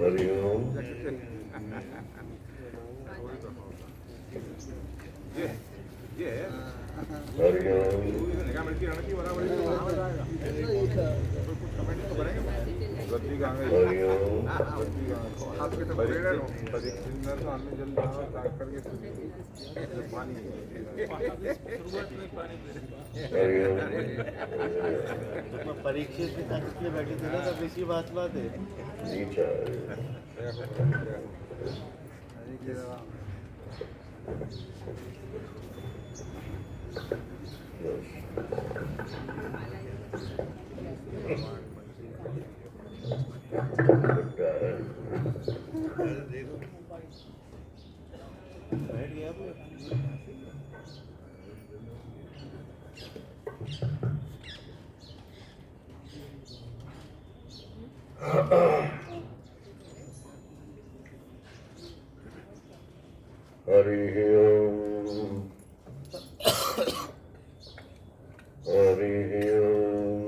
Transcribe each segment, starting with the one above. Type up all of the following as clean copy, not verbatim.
हरिओम। परीक्षित की ताकत में बैठी थी ना, तब इसी बात है। बैठ गया हरि ओम। हरि ओम।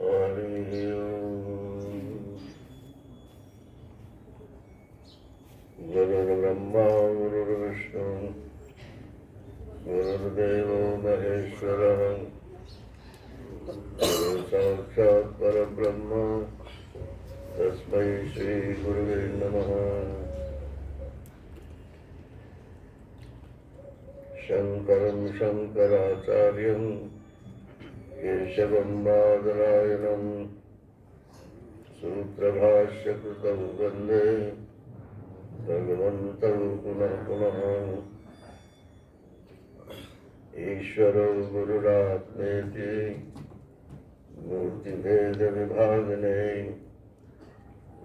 हरि ओम। गुरुर्ब्रह्मा गुरुर्विष्णु गुरुर्देवो महेश्वरः गुरु साक्षात् परब्रह्म तस्मै श्री गुरुवे नमः। शंकरं शंकराचार्यं केशवं बादरायणं सूत्रभाष्यकृतौ वन्दे भगवन्तौ पुनः पुनः। ईश्वरो गुरुरात्मेति मूर्तिभेदविभागिने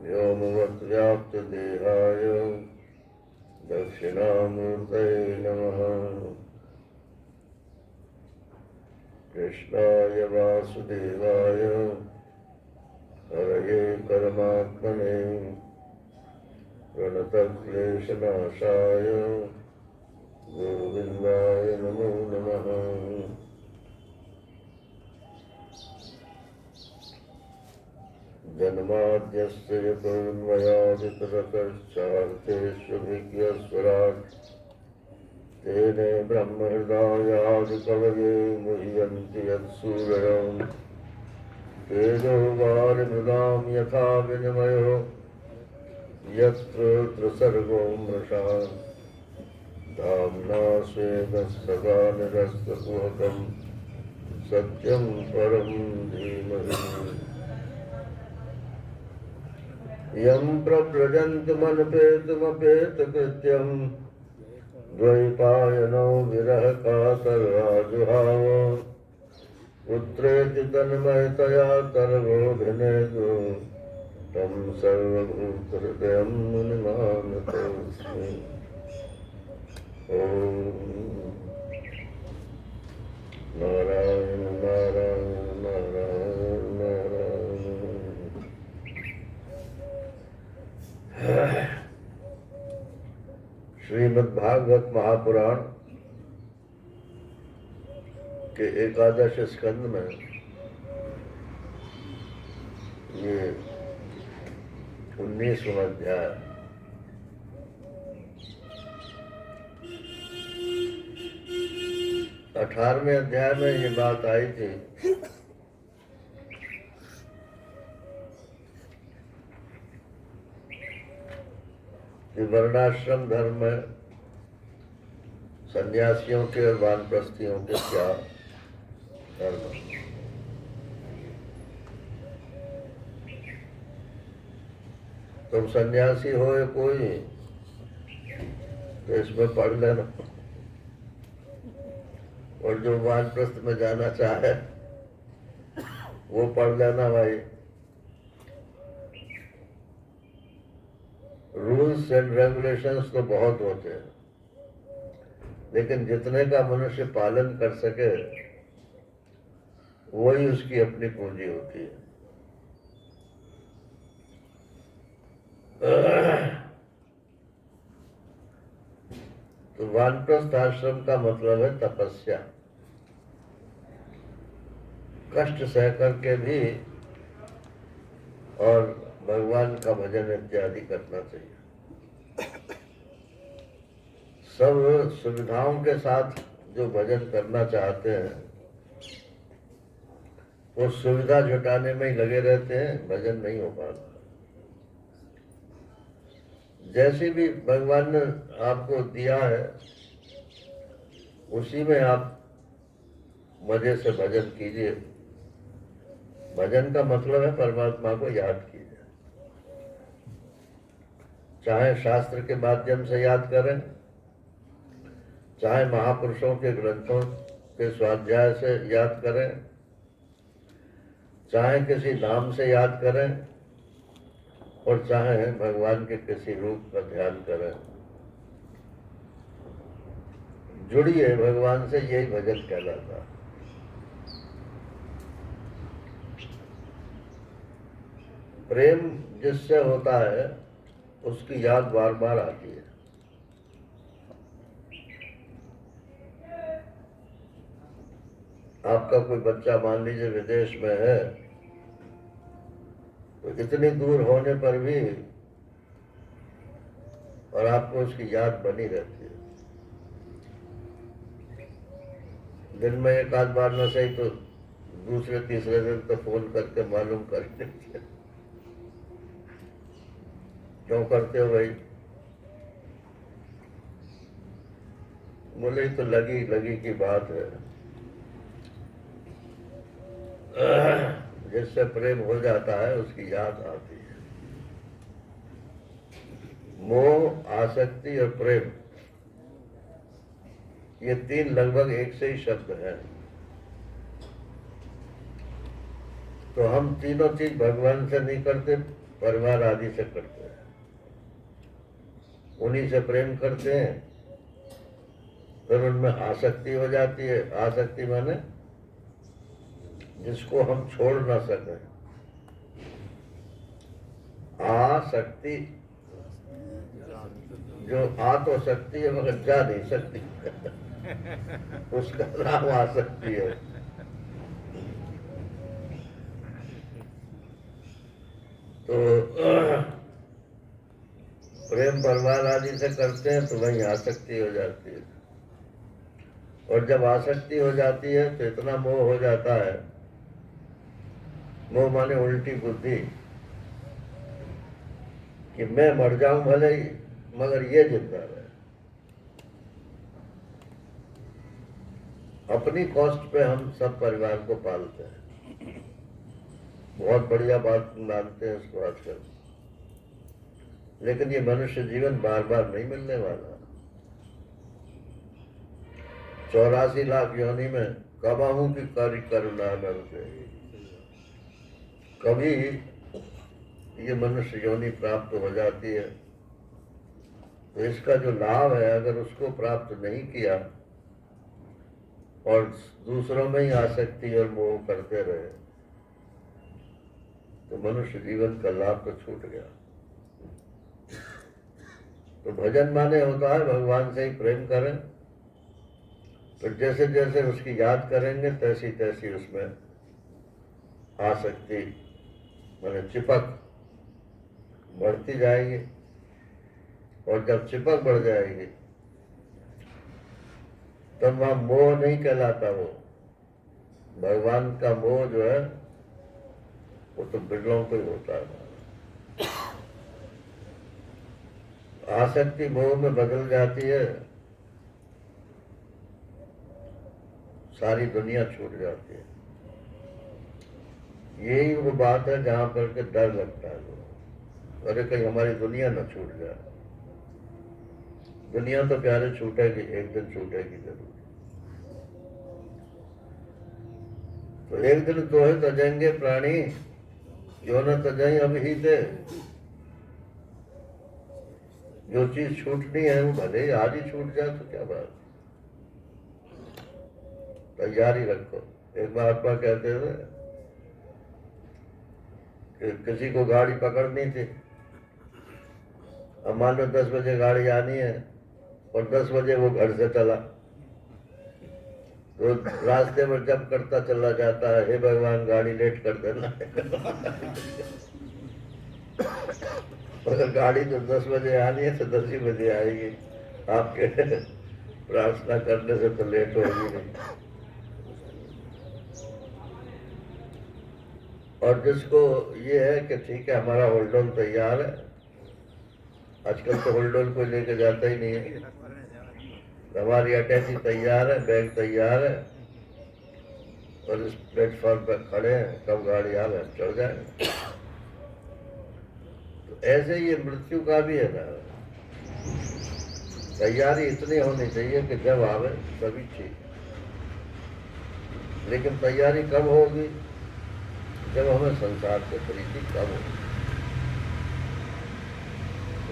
व्योमवद्व्याप्तदेहाय दक्षिणामूर्तये नमः। कृष्णाय वासुदेवाय हरये परमात्मने प्रणतक्लेशनाशाय गोविन्दाय नमो नमः। जन्माद्यस्य यतोऽन्वयादितरतश्चार्थेष्वभिज्ञस्वराट् तेने ब्रह्महृदायादिकवये मुह्यन्ति यत्सूरयो तेजो वारिमृदां यथा विनिमयो यत्र त्रिसर्गो मृषा धाम्ना स्वेन सदा निरस्तकुहकं सत्यं परं धीमहि। यं प्रव्रजन्तमनुपेतमपेतकृत्यं द्वैपायनो विरहकातराजुहाव पुत्रेति तन्मयतया तर्वोऽभिनेदु तं सर्वभूतहृदयं मुनिमानतोऽस्मि। ॐ नारायण नारायण नारायण नारायण। श्रीमद्भागवत महापुराण के एकादश स्कंद में ये 19वां अध्याय 18वें अध्याय में ये बात आई थी कि वर्णाश्रम धर्म में सन्यासियों के और वानप्रस्थियों के क्या धर्म। तुम सन्यासी हो या कोई तो इसमें पढ़ लेना। और जो वानप्रस्थ में जाना चाहे वो पढ़ लेना भाई। रूल्स एंड रेगुलेशंस तो बहुत होते हैं, लेकिन जितने का मनुष्य पालन कर सके वही उसकी अपनी पूंजी होती है। तो वानप्रस्थ आश्रम का मतलब है तपस्या। कष्ट सह करके भी और भगवान का भजन इत्यादि करना चाहिए। सब सुविधाओं के साथ जो भजन करना चाहते हैं वो सुविधा जुटाने में ही लगे रहते हैं, भजन नहीं हो पाता। जैसी भी भगवान ने आपको दिया है उसी में आप मजे से भजन कीजिए। भजन का मतलब है परमात्मा को याद कीजिए, चाहे शास्त्र के माध्यम से याद करें, चाहे महापुरुषों के ग्रंथों के स्वाध्याय से याद करें, चाहे किसी नाम से याद करें, और चाहे भगवान के किसी रूप का ध्यान करें। जुड़िए भगवान से, यही भजन कहलाता है। प्रेम जिससे होता है उसकी याद बार बार आती है। आपका कोई बच्चा मान लीजिए विदेश में है, तो इतनी दूर होने पर भी और आपको उसकी याद बनी रहती है। दिन में एक आध बार न सही तो दूसरे तीसरे दिन तो फोन करके मालूम कर लेते हैं। क्यों करते हो भाई? बोले तो लगी लगी की बात है। जिससे प्रेम हो जाता है उसकी याद आती है। मोह, आसक्ति और प्रेम, ये तीन लगभग एक से ही शब्द हैं। तो हम तीनों चीज भगवान से नहीं करते, परिवार आदि से करते हैं। उन्हीं से प्रेम करते हैं, फिर उनमें आसक्ति हो जाती है। आसक्ति माने जिसको हम छोड़ ना सकें। आसक्ति जो आ तो सकती है मगर जा नहीं सकती उसका नाम आसक्ति है। तो प्रेम परिवार आदि से करते हैं तो वही आसक्ति हो जाती है। और जब आसक्ति हो जाती है तो इतना मोह हो जाता है, मोह माने उल्टी बुद्धि, कि मैं मर जाऊं भले ही मगर ये जिंदा रहे। अपनी कॉस्ट पे हम सब परिवार को पालते हैं। बहुत बढ़िया बात मानते हैं इसको आजकल, लेकिन ये मनुष्य जीवन बार बार नहीं मिलने वाला। 84 लाख योनि में कबाहू की करी करुणा नर से। कभी ये मनुष्य योनि प्राप्त हो जाती है तो इसका जो लाभ है अगर उसको प्राप्त नहीं किया और दूसरों में ही आसक्ति और मोह करते रहे तो मनुष्य जीवन का लाभ तो छूट गया। तो भजन माने होता है भगवान से ही प्रेम करें। तो जैसे जैसे उसकी याद करेंगे तैसी तैसी उसमें आसक्ति माने चिपक बढ़ती जाएगी। और जब चिपक बढ़ जाएगी तब वहां मोह नहीं कहलाता। वो भगवान का मोह जो है वो तो बिरलों को ही होता है। आसक्ति मोह में बदल जाती है, सारी दुनिया छूट जाती है। यही वो बात है जहां पर के डर लगता है लोग, अरे कहीं हमारी दुनिया न छूट जाए। दुनिया तो प्यारे छूटेगी, एक दिन छूटेगी जरूर। तो एक दिन तो है तजेंगे प्राणी, क्यों न तजई अब ही थे। जो चीज छूटनी है वो भले ही आज ही छूट जाए तो क्या बात, तैयारी रखो। एक महात्मा कहते थे कि किसी को गाड़ी पकड़नी थी, अब मान लो 10 बजे गाड़ी आनी है और 10 बजे वो घर से चला, तो रास्ते में जब करता चला जाता है, हे भगवान गाड़ी लेट कर देना। अगर गाड़ी तो 10 बजे आनी है तो 10 ही बजे आएगी, आपके प्रार्थना करने से तो लेट होगी नहीं। और जिसको ये है कि ठीक है हमारा होल्डोल तैयार है, आजकल तो होल्डोल कोई लेके जाता ही नहीं है, हमारी अटैची तैयार है, बैग तैयार है और इस प्लेटफॉर्म पर खड़े हैं, कब गाड़ी आवे हम चढ़ जाएंगे। तो ऐसे ये मृत्यु का भी है ना, तैयारी इतनी होनी चाहिए कि जब आवे तभी ठीक। लेकिन तैयारी कब होगी, जब हमें संसार से प्रीति कब होगी,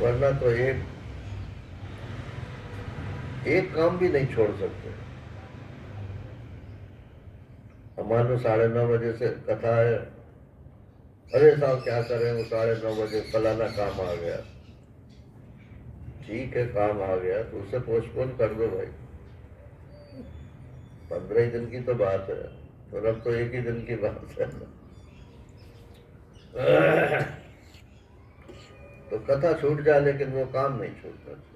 वरना तो एक काम भी नहीं छोड़ सकते। मान लो 9:30 बजे से कथा है, अरे साहब क्या करें, वो 9:30 बजे फलाना काम आ गया। ठीक है काम आ गया तो उसे पोस्टपोन कर दो भाई, 15 ही दिन की तो बात है, और अब तो एक ही दिन की बात है। तो कथा छूट जाए लेकिन वो काम नहीं छूटना चाहिए।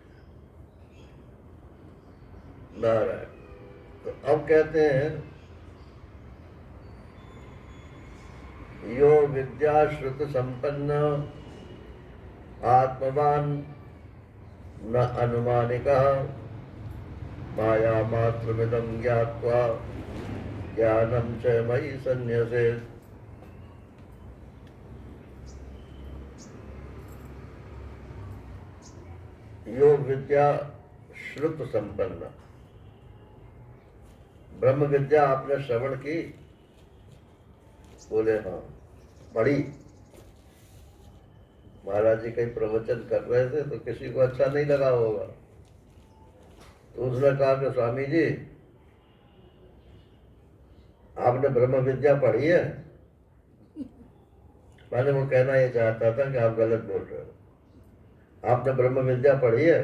नारायण। तो अब कहते हैं यो विद्या श्रुत संपन्न आत्मवान न अनुमानिका माया मात्रमिदं ज्ञात्वा ज्ञानं च मयि सन्न्यसेत्। यो विद्या श्रुत संपन्न, ब्रह्म विद्या आपने श्रवण की? बोले हाँ पढ़ी। महाराज जी कहीं प्रवचन कर रहे थे तो किसी को अच्छा नहीं लगा होगा, तो उसने कहा कि स्वामी जी आपने ब्रह्म विद्या पढ़ी है? मैंने वो कहना ये चाहता था कि आप गलत बोल रहे हो, आपने ब्रह्म विद्या पढ़ी है?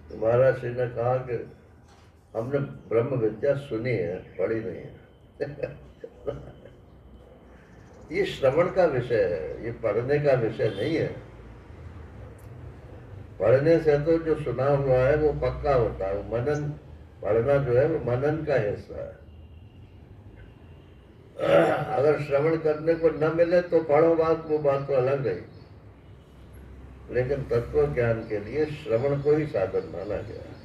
तो महाराज श्री ने कहा कि हमने ब्रह्म विद्या सुनी है, पढ़ी नहीं है। ये श्रवण का विषय है, ये पढ़ने का विषय नहीं है। पढ़ने से तो जो सुना हुआ है वो पक्का होता है, वो मनन, पढ़ना जो है वो मनन का हिस्सा है। अगर श्रवण करने को न मिले तो पढ़ो बात, वो बात तो अलग है, लेकिन तत्व ज्ञान के लिए श्रवण को ही साधन माना गया है।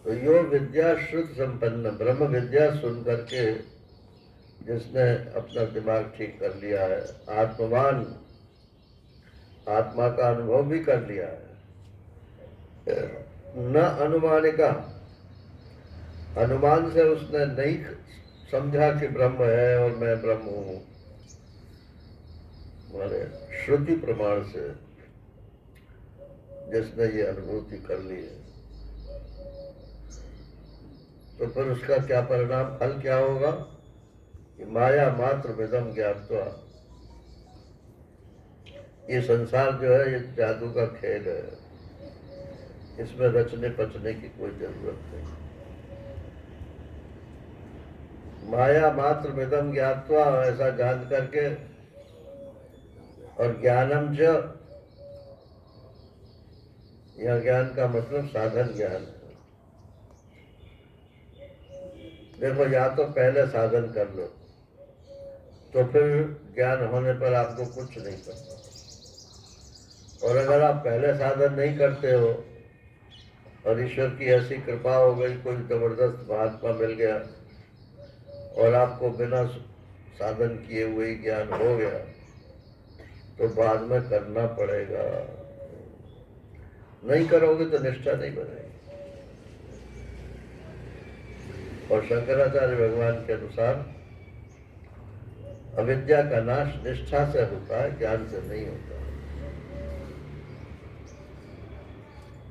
तो यो विद्या श्रुत संपन्न, ब्रह्म विद्या सुन करके जिसने अपना दिमाग ठीक कर लिया है, आत्मवान, आत्मा का अनुभव भी कर लिया है, न अनुमानिका, अनुमान से उसने नहीं समझा कि ब्रह्म है और मैं ब्रह्म हूं, माने श्रुति प्रमाण से जिसने ये अनुभूति कर ली है, तो फिर उसका क्या परिणाम, फल क्या होगा कि माया मात्र विदम ज्ञात्वा, ये संसार जो है ये जादू का खेल है, इसमें रचने पचने की कोई जरूरत नहीं। माया मात्र विदम ज्ञात्वा, ऐसा जान करके, और ज्ञानम च, यह ज्ञान का मतलब साधन ज्ञान है। देखो या तो पहले साधन कर लो तो फिर ज्ञान होने पर आपको कुछ नहीं करना, और अगर आप पहले साधन नहीं करते हो और ईश्वर की ऐसी कृपा हो गई, कोई जबरदस्त महात्मा मिल गया और आपको बिना साधन किए हुए ही ज्ञान हो गया, तो बाद में करना पड़ेगा। नहीं करोगे तो निष्ठा नहीं बनेगी। और शंकराचार्य भगवान के अनुसार अविद्या का नाश निष्ठा से होता है, ज्ञान से नहीं होता।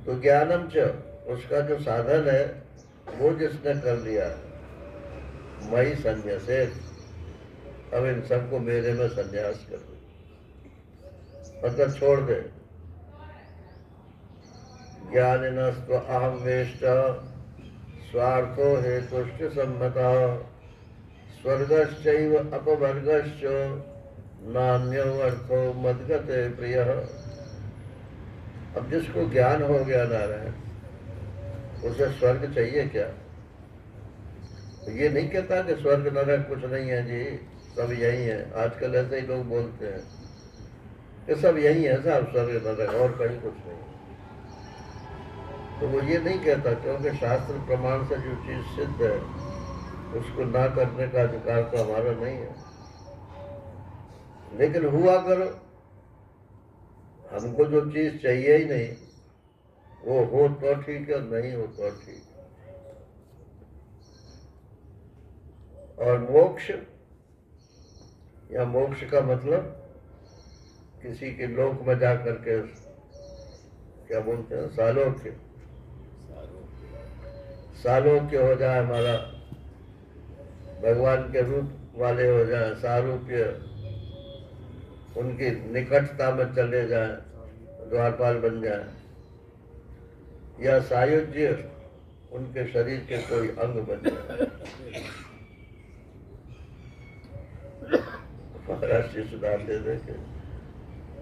तो ज्ञानम च, उसका जो साधन है वो जिसने कर लिया मई संन्यासेत, अब इन सबको मेरे में संन्यास कर दे, मतलब छोड़ दे। ज्ञानिनस्त्व अहम वेष्ट स्वार्थो हेतुश्च सम्मता स्वर्गश्चैव अपवर्गश्च नान्यो अर्थो मद्गते प्रियः। अब जिसको ज्ञान हो गया नारायण, उसे स्वर्ग चाहिए क्या? तो ये नहीं कहता कि स्वर्ग नरक कुछ नहीं है जी, सब यही है। आजकल ऐसे ही लोग बोलते हैं कि सब यही है साहब, स्वर्ग नरक और कहीं कुछ नहीं। तो वो ये नहीं कहता, क्योंकि शास्त्र प्रमाण से जो चीज सिद्ध है उसको ना करने का अधिकार तो हमारा नहीं है। लेकिन हुआ करो, हमको जो चीज चाहिए ही नहीं वो हो तो ठीक है, नहीं हो तो ठीक है। और मोक्ष, या मोक्ष का मतलब किसी के लोक में जाकर के क्या बोलते हैं, सालोक्य, सालोक्य हो जाए हमारा, भगवान के रूप वाले हो जाए, सारूप्य, उनकी निकटता में चले जाए, द्वारपाल बन जाए, या सायुज्य, उनके शरीर के कोई अंग बन जाए। महाराज जी सुनाते थे कि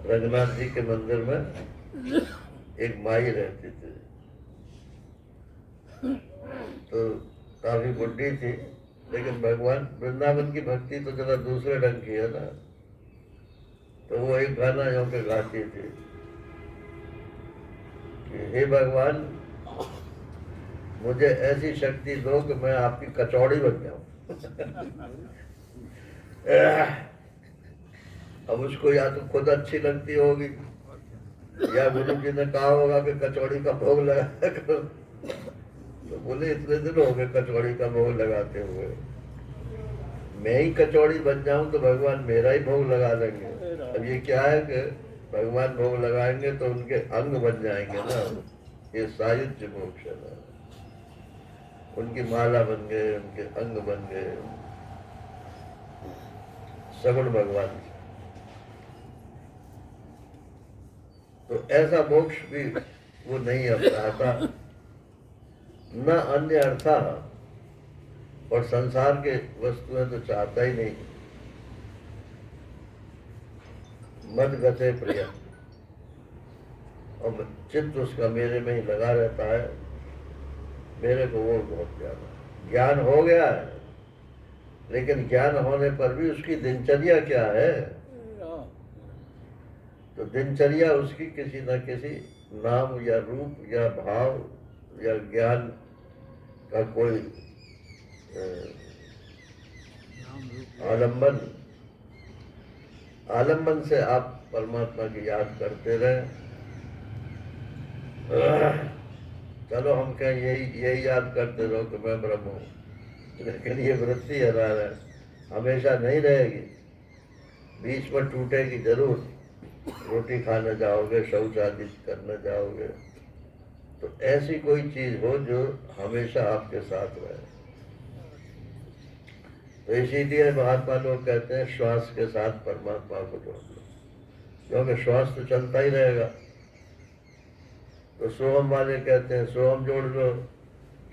रघुनाथ जी के मंदिर में एक माई रहती थी, तो काफी बुढ़ी थी, लेकिन भगवान वृंदावन की भक्ति तो जरा दूसरे ढंग की है ना। तो वो एक गाना जो के गाती थी कि हे भगवान, मुझे ऐसी शक्ति दो कि मैं आपकी कचौड़ी बन जाऊं। अब उसको या तो खुद अच्छी लगती होगी, या गुरु जी ने कहा होगा कि कचौड़ी का भोग लगा करो। तो बोले इतने दिन हो गए कचौड़ी का भोग लगाते हुए, मैं ही कचौड़ी बन जाऊं तो भगवान मेरा ही भोग लगा देंगे। अब ये क्या है कि भगवान भोग लगाएंगे तो उनके अंग बन जाएंगे ना, ये सायुज्य मोक्ष है ना। उनकी माला बन गए, उनके अंग बन गए, सगुण भगवान। तो ऐसा मोक्ष भी वो नहीं अपनाता, न अन्य अर्था, और संसार के वस्तुएं तो चाहता ही नहीं। मद गते प्रिय, और चित्त उसका मेरे में ही लगा रहता है, मेरे को वो बहुत प्यारा। ज्ञान हो गया है, लेकिन ज्ञान होने पर भी उसकी दिनचर्या क्या है? तो दिनचर्या उसकी किसी न किसी नाम या रूप या भाव या ज्ञान का कोई आलंबन, आलंबन से आप परमात्मा की याद करते रहे। चलो हम कहें यही याद करते रहो कि मैं ब्रह्म हूँ, लेकिन ये वृत्ति है हमेशा नहीं रहेगी, बीच में टूटेगी जरूर। रोटी खाने जाओगे, शौच आदि करने जाओगे, तो ऐसी कोई चीज हो जो हमेशा आपके साथ रहे। तो इसीलिए महात्मा लोग कहते हैं श्वास के साथ परमात्मा को जोड़ लो, क्योंकि श्वास तो चलता ही रहेगा। तो सोहम वाले कहते हैं सोहम जोड़ लो,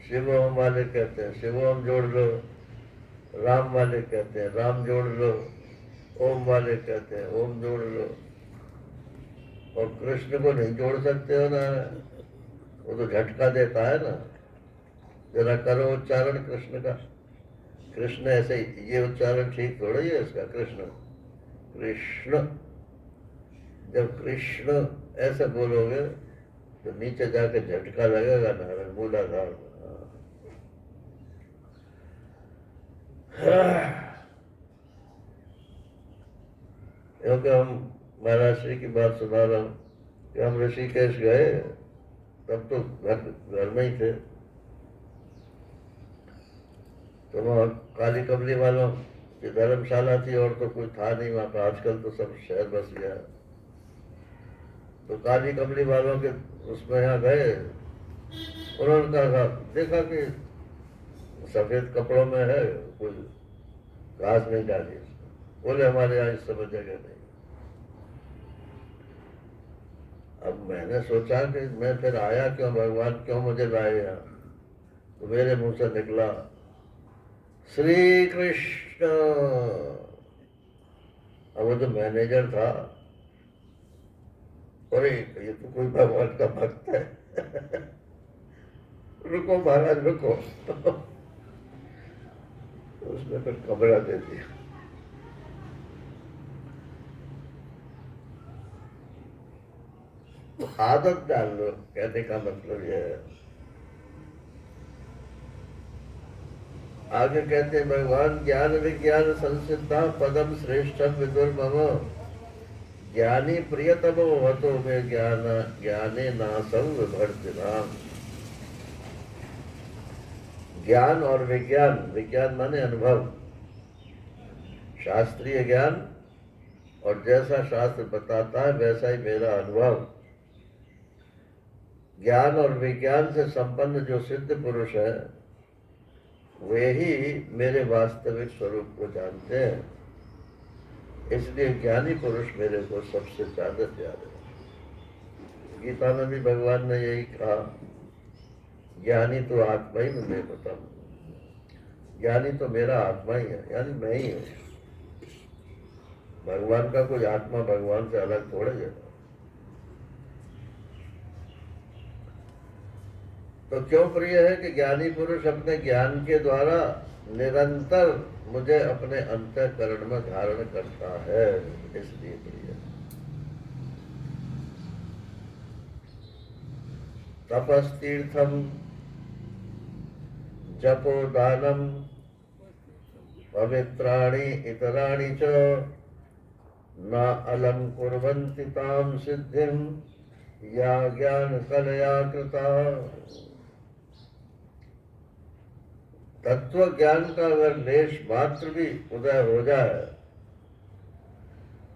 शिवोहम वाले कहते हैं शिवोहम जोड़ लो, राम वाले कहते हैं राम जोड़ लो, ओम वाले कहते हैं ओम जोड़ लो। और कृष्ण को नहीं जोड़ सकते हो ना, वो तो झटका देता है ना। जरा करो उच्चारण कृष्ण का, कृष्ण ऐसे ये उच्चारण ठीक थोड़ा ही है इसका, कृष्ण कृष्ण। जब कृष्ण ऐसे बोलोगे तो नीचे जाके झटका लगेगा ना, मूलाधार में। क्योंकि हम महाराज श्री की बात सुना रहा हूँ कि हम ऋषिकेश गए, तब तो घर में ही थे। तो वहाँ काली कमली वालों की धर्मशाला थी और तो कोई था नहीं वहाँ पर। आजकल तो सब शहर बस गया। तो काली कमली वालों के उसमें यहाँ गए, उन्होंने कहा, देखा कि सफेद कपड़ों में है, कोई घास नहीं डाली। बोले हमारे यहाँ इस समय जगह नहीं। अब मैंने सोचा कि मैं फिर आया क्यों, भगवान क्यों मुझे लाए यहाँ। तो मेरे मुंह से निकला श्री कृष्ण। अब वो जो मैनेजर था, अरे ये तो कोई भगवान का भक्त है। रुको महाराज रुको। उसने फिर कमरा दे दिया। तो आदत डाल लो, कहने का मतलब यह है। आगे कहते हैं भगवान ज्ञान विज्ञान संसिद्धा पदम श्रेष्ठम विदुर्मम ज्ञानी प्रियतमो वतो में ज्ञान ज्ञाने नासं विभर्तिनाम। ज्ञान और विज्ञान, विज्ञान माने अनुभव, शास्त्रीय ज्ञान, और जैसा शास्त्र बताता है वैसा ही मेरा अनुभव। ज्ञान और विज्ञान से संपन्न जो सिद्ध पुरुष है वे ही मेरे वास्तविक स्वरूप को जानते हैं। इसलिए ज्ञानी पुरुष मेरे को सबसे ज्यादा प्यारे हैं। गीता में भी भगवान ने यही कहा, ज्ञानी तो आत्मा ही मैं बताऊं। ज्ञानी तो मेरा आत्मा ही है, यानी मैं ही हूं। भगवान का कोई आत्मा भगवान से अलग थोड़े है। तो क्यों प्रिय है कि ज्ञानी पुरुष अपने ज्ञान के द्वारा निरंतर मुझे अपने अंतःकरण में धारण करता है, इसलिए प्रिय। तपस्तीर्थम जपो दानम पवित्राणि इतराणि च न अलम कुर्वन्ति ताम सिद्धिम या ज्ञान कलया कृता। तत्व ज्ञान का अगर लेश मात्र भी उदय हो जाए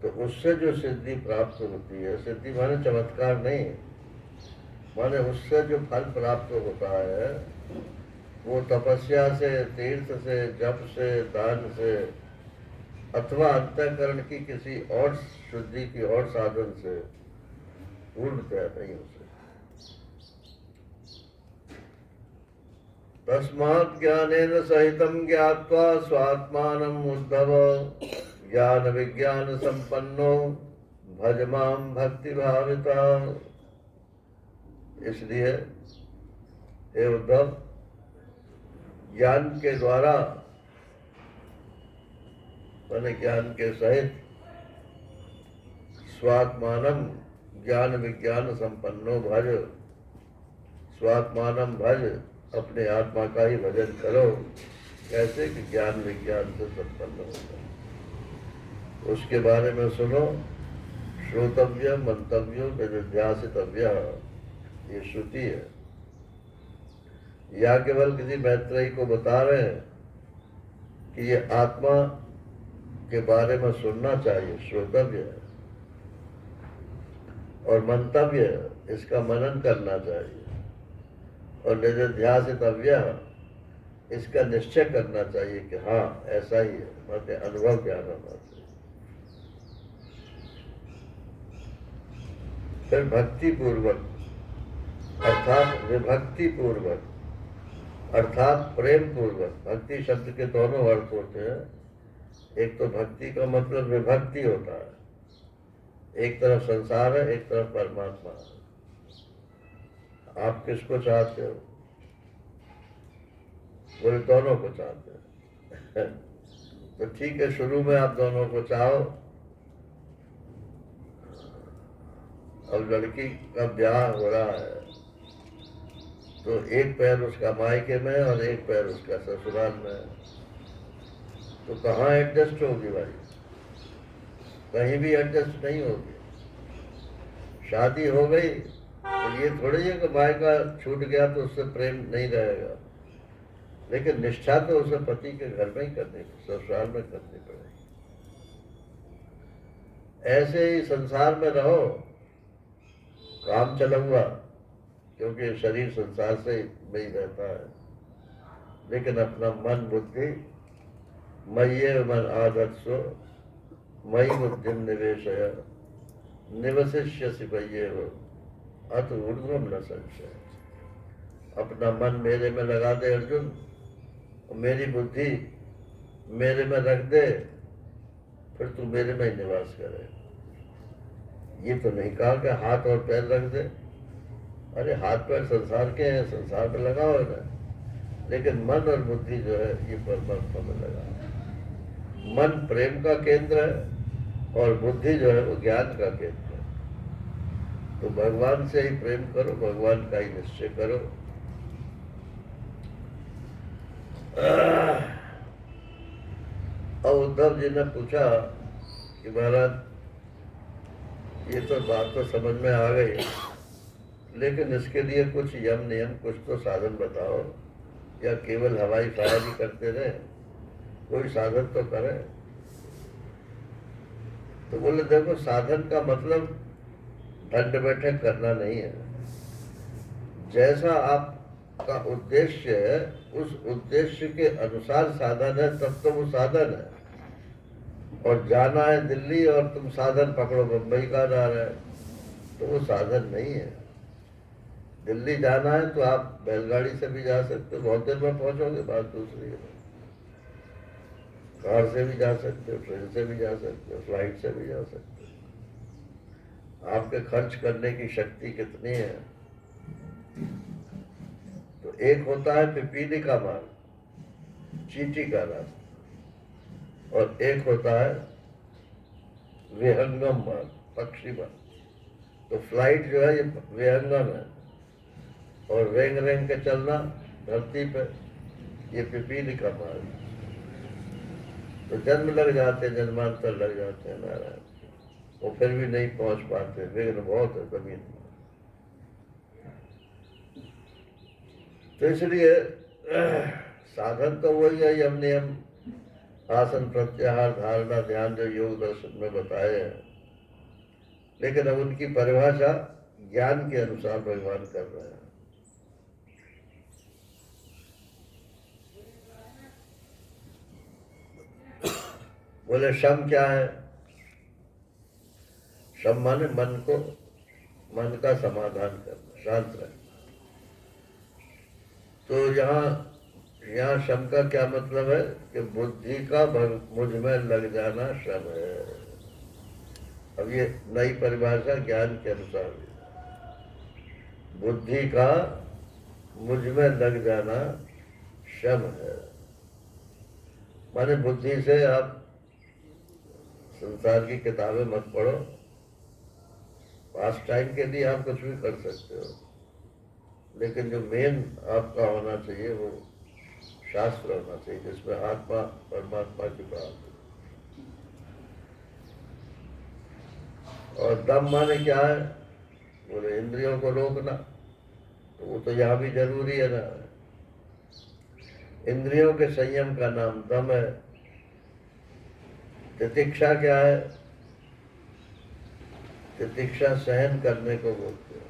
तो उससे जो सिद्धि प्राप्त होती है, सिद्धि माने चमत्कार नहीं, माने उससे जो फल प्राप्त होता है वो तपस्या से, तीर्थ से, जप से, दान से अथवा अंतःकरण की किसी और शुद्धि की और साधन से पूर्णतया नहीं हो सकती। तस्मात् ज्ञानेन सहितं ज्ञात्वा स्वात्मानम् उद्धव ज्ञान विज्ञान संपन्नो भज मां भक्ति भाविता। इसलिए हे उद्धव, ज्ञान के द्वारा माने ज्ञान के सहित स्वात्मानम ज्ञान विज्ञान संपन्नो भज, स्वात्मानम भज, अपने आत्मा का ही भजन करो। कैसे कि ज्ञान विज्ञान से संपन्न होगा। उसके बारे में सुनो, श्रोतव्य मंतव्य निध्यासितव्य, ये श्रुति है। या केवल किसी मैत्रेयी को बता रहे हैं कि ये आत्मा के बारे में सुनना चाहिए, श्रोतव्य है, और मंतव्य इसका मनन करना चाहिए, और निध्यासितव्य इसका निश्चय करना चाहिए कि हाँ ऐसा ही है, मतलब अनुभव ज्ञान होना चाहिए। फिर भक्ति पूर्वक अर्थात विभक्ति पूर्वक अर्थात प्रेम पूर्वक। भक्ति शब्द के दोनों अर्थ होते हैं। एक तो भक्ति का मतलब विभक्ति होता है, एक तरफ संसार है, एक तरफ परमात्मा है। आप किसको चाहते हो? बोले दोनों को चाहते हैं। तो ठीक है, शुरू में आप दोनों को चाहो। अब लड़की का ब्याह हो रहा है तो एक पैर उसका मायके में और एक पैर उसका ससुराल में है, तो कहाँ एडजस्ट होगी भाई? कहीं भी एडजस्ट नहीं होगी। शादी हो गई तो ये थोड़ी है कि मायका छूट गया तो उससे प्रेम नहीं रहेगा। लेकिन निष्ठा तो उसे पति के घर में ही करनी, ससुराल में करनी पड़ेगी। ऐसे ही संसार में रहो काम चला हुआ, क्योंकि शरीर संसार से में ही रहता है, लेकिन अपना मन बुद्धि मय्ये मन आदत्सो मयि बुद्धिम निवेशय निवसिष्यसि मय्येव अत ऊर्ध्वं न संशय। अपना मन मेरे में लगा दे अर्जुन, और मेरी बुद्धि मेरे में रख दे, फिर तू मेरे में ही निवास करे। ये तो नहीं कहा कि हाथ और पैर रख दे। अरे हाथ पैर संसार के हैं, संसार में लगाओ ना, लेकिन मन और बुद्धि जो है ये परमात्मा में लगा। मन प्रेम का केंद्र है और बुद्धि जो है वो ज्ञान का केंद्र है। तो भगवान से ही प्रेम करो, भगवान का ही निश्चय करो। और उद्धव जी ने पूछा कि महाराज ये तो बात तो समझ में आ गई, लेकिन इसके लिए कुछ यम नियम, कुछ तो साधन बताओ, या केवल हवाई फायर ही करते रहे, कोई साधन तो करे। तो बोले देखो, साधन का मतलब दंड बैठक करना नहीं है। जैसा आपका उद्देश्य है उस उद्देश्य के अनुसार साधन है, तब तो वो साधन है। और जाना है दिल्ली और तुम साधन पकड़ो बम्बई का जा रहा है, तो वो साधन नहीं है। दिल्ली जाना है तो आप बैलगाड़ी से भी जा सकते हो, बहुत देर में पहुंचोगे, बात दूसरी है। कार से भी जा सकते हो, ट्रेन से भी जा सकते हो, फ्लाइट से भी जा सकते हो। आपके खर्च करने की शक्ति कितनी है। तो एक होता है पिपीली का मार्ग, चींटी का रास्ता, और एक होता है विहंगम मार्ग, पक्षी मार्ग। तो फ्लाइट जो है ये विहंगम है, और रेंग रेंग के चलना धरती पे ये पिपीली का मार्ग। तो जन्म लग जाते हैं, जन्मांतर लग जाते हैं नारायण, वो फिर भी नहीं पहुंच पाते, विघ्न बहुत है जमीन में। तो इसलिए साधन तो वही है, यम नियम, आसन प्रत्याहार धारणा ध्यान, जो योग दर्शन में बताए हैं, लेकिन अब उनकी परिभाषा ज्ञान के अनुसार भगवान कर रहे हैं। बोले शम क्या है? शम माने मन को, मन का समाधान करना, शांत रहना। तो यहाँ शम का क्या मतलब है कि बुद्धि का मुझ में लग जाना शम है। अब ये नई परिभाषा ज्ञान के अनुसार, बुद्धि का मुझ में लग जाना शम है। माने बुद्धि से आप संसार की किताबें मत पढ़ो, पास टाइम के लिए आप कुछ भी कर सकते हो, लेकिन जो मेन आपका होना चाहिए वो शास्त्र होना चाहिए, जिसमें आत्मा परमात्मा की बात है। और दम माने क्या है? बोले इंद्रियों को रोकना, तो वो तो यहाँ भी जरूरी है ना। इंद्रियों के संयम का नाम दम है। तितिक्षा क्या है? तितिक्षा सहन करने को बोलते हैं।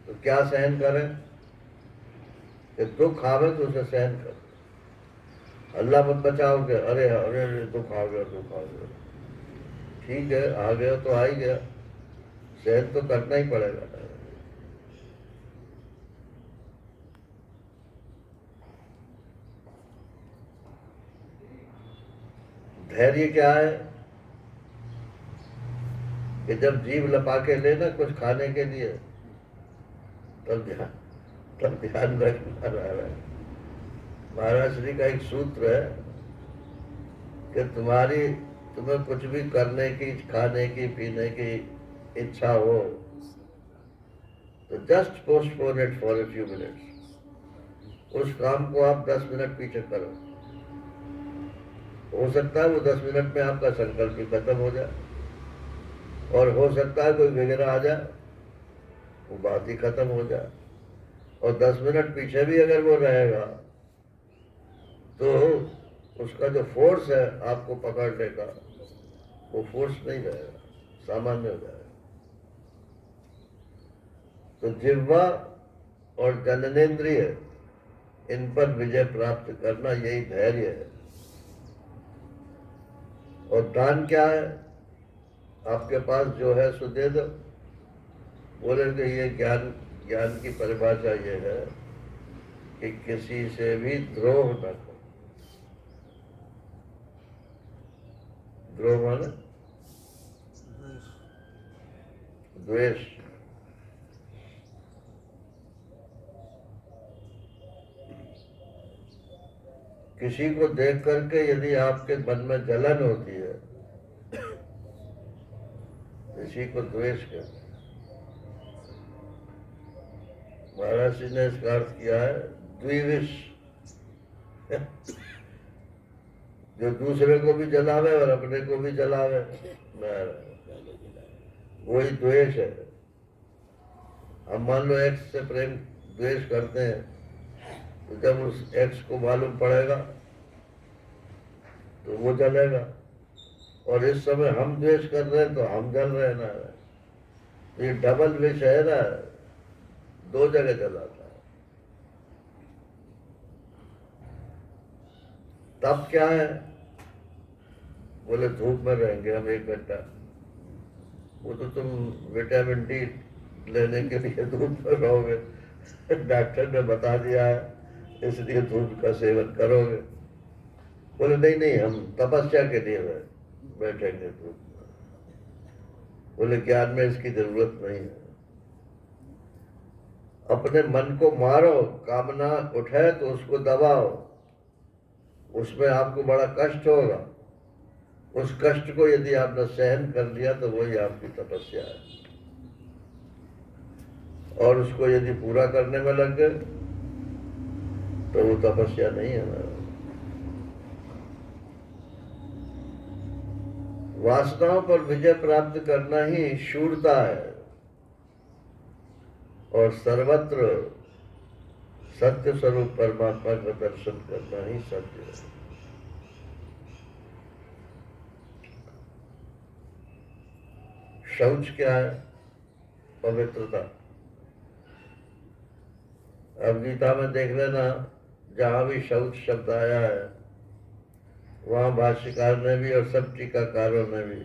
तो क्या सहन करें? कि दुख आवे तो उसे सहन कर। अल्लाह मत बचाओगे, अरे अरे दुख आ गया, दुख आ गया, ठीक है आ गया तो आ ही गया, सहन तो करना ही पड़ेगा ना। धैर्य क्या है? कि जब जीभ लपा के लेना कुछ खाने के लिए, तब ध्यान रखना रहा है। महाराज श्री का एक सूत्र है कि तुम्हें कुछ भी करने की, खाने की, पीने की इच्छा हो तो just postpone it for a few minutes. उस काम को आप 10 मिनट पीछे करो। हो सकता है वो 10 मिनट में आपका संकल्प भी खत्म हो जाए, और हो सकता है कोई विघ्न आ जाए, वो बात ही खत्म हो जाए। और 10 मिनट पीछे भी अगर वो रहेगा तो उसका जो फोर्स है आपको पकड़ने का, वो फोर्स नहीं रहेगा, सामान्य हो जाएगा। तो जिह्वा और जननेन्द्रिय, इन पर विजय प्राप्त करना, यही धैर्य है। और दान क्या है? आपके पास जो है सो दे दो। बोले कि ये ज्ञान की परिभाषा ये है कि किसी से भी द्रोह न करो। द्रोह माने द्वेष। किसी को देख करके यदि आपके मन में जलन होती है, इसी को द्वेष कहते हैं। महाराज जी ने इसका अर्थ किया है द्विविष, जो दूसरे को भी जलावे और अपने को भी जलावे, वही द्वेष है। हम मान लो एक्स से प्रेम द्वेष करते हैं, तो जब उस एक्स को मालूम पड़ेगा तो वो जलेगा, और इस समय हम द्वेष कर रहे हैं तो हम जल रहे हैं ना। तो ये डबल विष है ना, दो जगह जलाता है। तब क्या है? बोले धूप में रहेंगे हम 1 घंटा। वो तो तुम विटामिन डी लेने के लिए धूप में रहोगे, डॉक्टर ने बता दिया है, इसलिए धूप का सेवन करोगे। बोले नहीं नहीं, हम तपस्या के लिए बैठेंगे धूप में। बोले ज्ञान में इसकी जरूरत नहीं है। अपने मन को मारो, कामना उठे तो उसको दबाओ, उसमें आपको बड़ा कष्ट होगा। उस कष्ट को यदि आपने सहन कर लिया तो वही आपकी तपस्या है। और उसको यदि पूरा करने में लग गए तो वो तपस्या नहीं है ना। वासनाओं पर विजय प्राप्त करना ही शूरता है, और सर्वत्र सत्य स्वरूप परमात्मा का दर्शन करना ही सत्य है। शौच क्या है? पवित्रता। अब गीता में देख लेना, जहां भी शौच शब्द आया है वहां भाष्यकार ने भी और सब टीकाकारों ने भी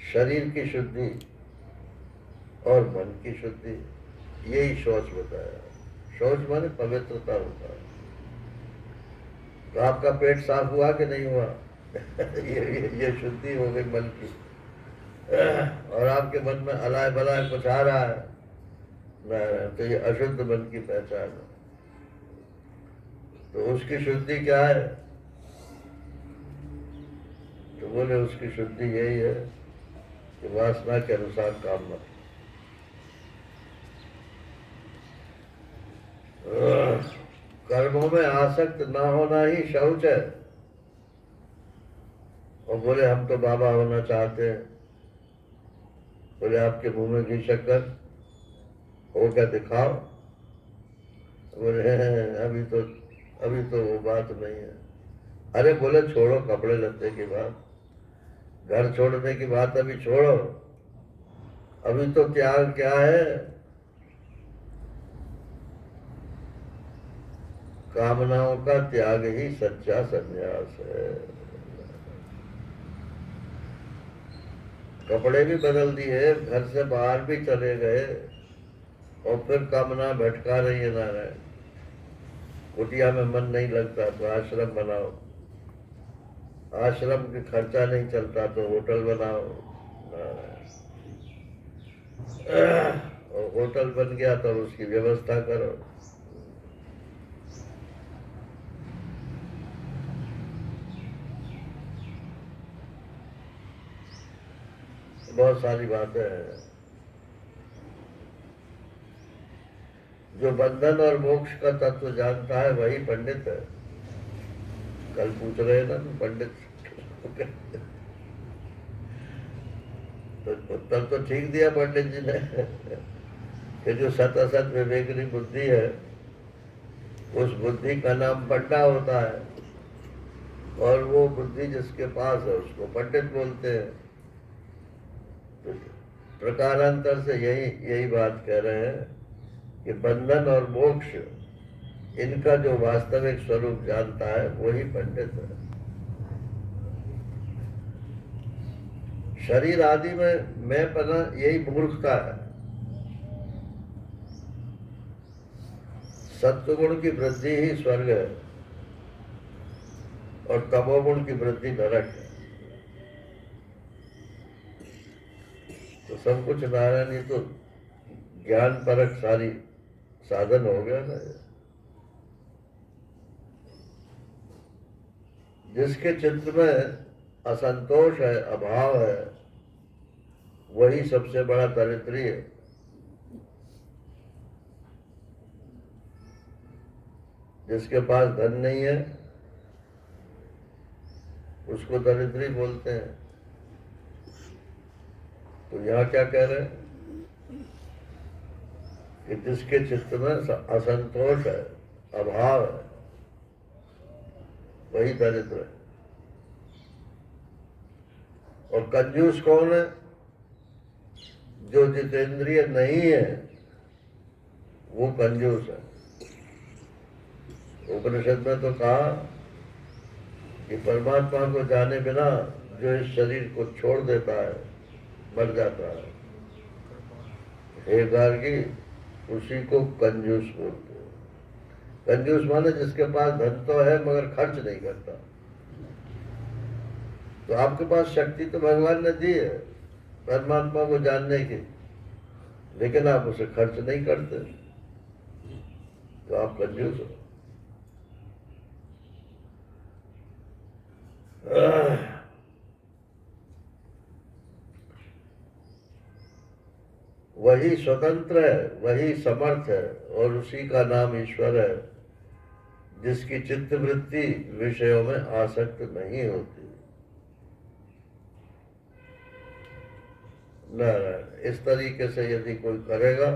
शरीर की शुद्धि और मन की शुद्धि, यही शौच बताया। शौच माने पवित्रता होता है। तो आपका पेट साफ हुआ कि नहीं हुआ? ये शुद्धि हो गई मन की। और आपके मन में अलाय बलाय कुछ आ रहा है तो ये अशुद्ध मन की पहचान है। तो उसकी शुद्धि क्या है? तो बोले उसकी शुद्धि यही है कि वासना के अनुसार काम मत। कर्मों में आसक्त ना होना ही शौच है। और बोले हम तो बाबा होना चाहते हैं। बोले आपके मुंह में घी शक्कर हो क्या दिखाओ? बोले अभी तो वो बात नहीं है। अरे बोले छोड़ो कपड़े लत्ते की बात, घर छोड़ने की बात अभी छोड़ो, अभी तो त्याग क्या है? कामनाओं का त्याग ही सच्चा संन्यास है। कपड़े भी बदल दिए, घर से बाहर भी चले गए, और फिर कामना भटका रही है नारायण। कुटिया में मन नहीं लगता तो आश्रम बनाओ, आश्रम के खर्चा नहीं चलता तो होटल बनाओ। और होटल बन गया तो उसकी व्यवस्था करो। बहुत सारी बातें हैं। जो बंधन और मोक्ष का तत्व जानता है वही पंडित है। कल पूछ रहे ना पंडित तो उत्तर तो ठीक दिया पंडित जी ने। कि जो सत असत विवेकनी बुद्धि है, उस बुद्धि का नाम पढ़ना होता है, और वो बुद्धि जिसके पास है उसको पंडित बोलते हैं। तो प्रकारांतर से यही बात कह रहे हैं कि बंधन और मोक्ष, इनका जो वास्तविक स्वरूप जानता है वही पंडित है। शरीर आदि में मैं पना यही मूर्खता है। सत्वगुण की वृद्धि ही स्वर्ग है और तमोगुण की वृद्धि नरक है। तो सब कुछ नारायण, ये तो ज्ञान परक सारी साधन हो गया ना। जिसके चित्त में असंतोष है, अभाव है, वही सबसे बड़ा दरिद्री है। जिसके पास धन नहीं है उसको दरिद्री बोलते हैं। तो यहाँ क्या कह रहे हैं कि जिसके चित्त में असंतोष है, अभाव है, वही दरिद्र है। और कंजूस कौन है? जो जितेंद्रिय नहीं है वो कंजूस है। उपनिषद में तो कहा कि परमात्मा को जाने बिना जो इस शरीर को छोड़ देता है मर जाता है। हे गार्गी, उसी को कंजूस बोलते हैं। कंजूस माने जिसके पास धन तो है मगर खर्च नहीं करता। तो आपके पास शक्ति तो भगवान ने दी है परमात्मा को जानने की, लेकिन आप उसे खर्च नहीं करते, तो आप कंजूस हो। वही स्वतंत्र है, वही समर्थ है, और उसी का नाम ईश्वर है, जिसकी चित्तवृत्ति विषयों में आसक्त नहीं होती। नारायण, इस तरीके से यदि कोई करेगा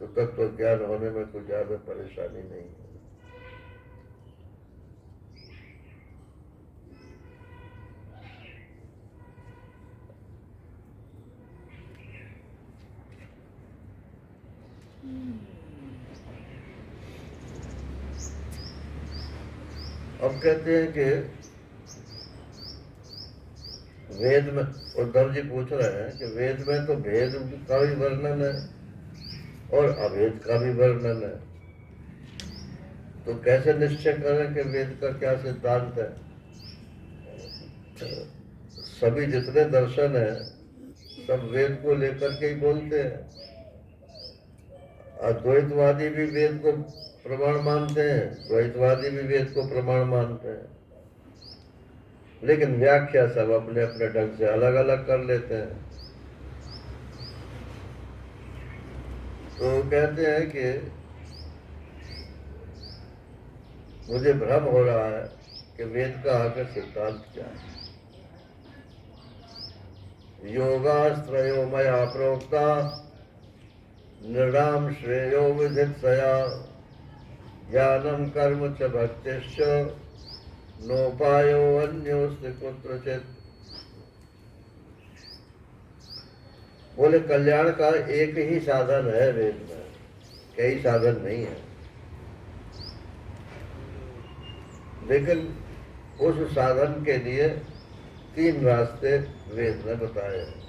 तो तत्व ज्ञान होने में कोई ज्यादा परेशानी नहीं है। अब कहते हैं कि वेद में, उद्धव जी पूछ रहे हैं कि वेद में तो भेद का भी वर्णन है और अभेद का भी वर्णन है, तो कैसे निश्चय करें कि वेद का क्या सिद्धांत है? सभी जितने दर्शन है सब वेद को लेकर के ही बोलते हैं। अद्वैतवादी भी वेद को प्रमाण मानते हैं, द्वैतवादी भी वेद को प्रमाण मानते हैं, लेकिन व्याख्या सब अपने अपने ढंग से अलग अलग कर लेते हैं। तो कहते हैं कि मुझे भ्रम हो रहा है कि वेद का आखिर सिद्धांत क्या है। योगास्त्रयो मया प्रोक्ता नृणाम श्रेयो विधित्सया ज्ञानम कर्म च भक्तिश्च नोपायो अन्योस्ति कुत्रचित्। बोले कल्याण का एक ही साधन है वेद में, कई साधन नहीं है, लेकिन उस साधन के लिए 3 रास्ते वेद ने बताए हैं।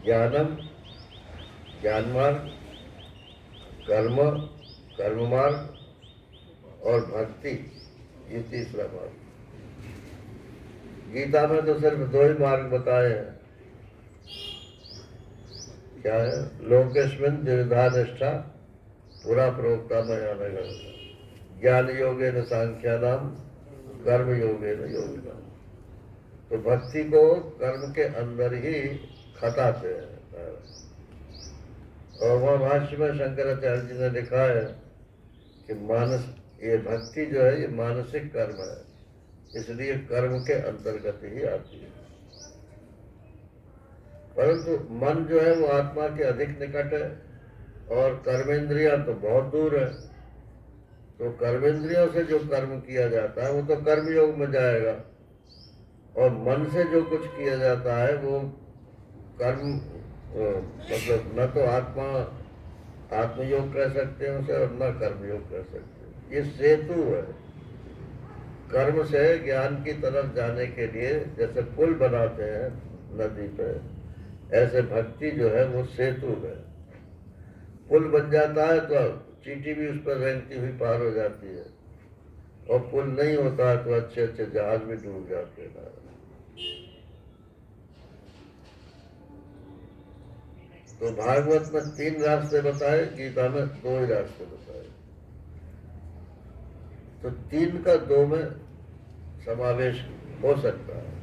ज्ञानम, ज्ञान मार्ग, कर्म, कर्म मार्ग, और भक्ति, ये 3रा मार्ग। गीता में तो सिर्फ 2 ही मार्ग बताए हैं। क्या है? लोकेस्मिन् द्विविधा निष्ठा पुरा प्रोक्ता मया नघ। ज्ञान योगेन सांख्यानाम, कर्म योगेन योगिनाम। तो भक्ति को कर्म के अंदर ही खटाते हैं। और वहाँ भाष्य में शंकराचार्य जी ने लिखा है कि ये भक्ति जो है ये मानसिक कर्म है, इसलिए कर्म के अंतर्गत ही आती है। परंतु मन जो है वो आत्मा के अधिक निकट है और कर्मेंद्रियां तो बहुत दूर है। तो कर्मेंद्रियों से जो कर्म किया जाता है वो तो कर्मयोग में जाएगा, और मन से जो कुछ किया जाता है वो कर्म मतलब न तो आत्मयोग कह सकते हैं उसे और न कर्मयोग कह सकते हैं। ये सेतु है कर्म से ज्ञान की तरफ जाने के लिए। जैसे पुल बनाते हैं नदी पे, ऐसे भक्ति जो है वो सेतु है। पुल बन जाता है तो चींटी भी उस पर रेंगती हुई पार हो जाती है, और पुल नहीं होता है तो अच्छे अच्छे जहाज भी डूब जाते हैं। तो भागवत में 3 रास्ते बताए, गीता में 2 ही रास्ते बताए। तो 3 का 2 में समावेश हो सकता है,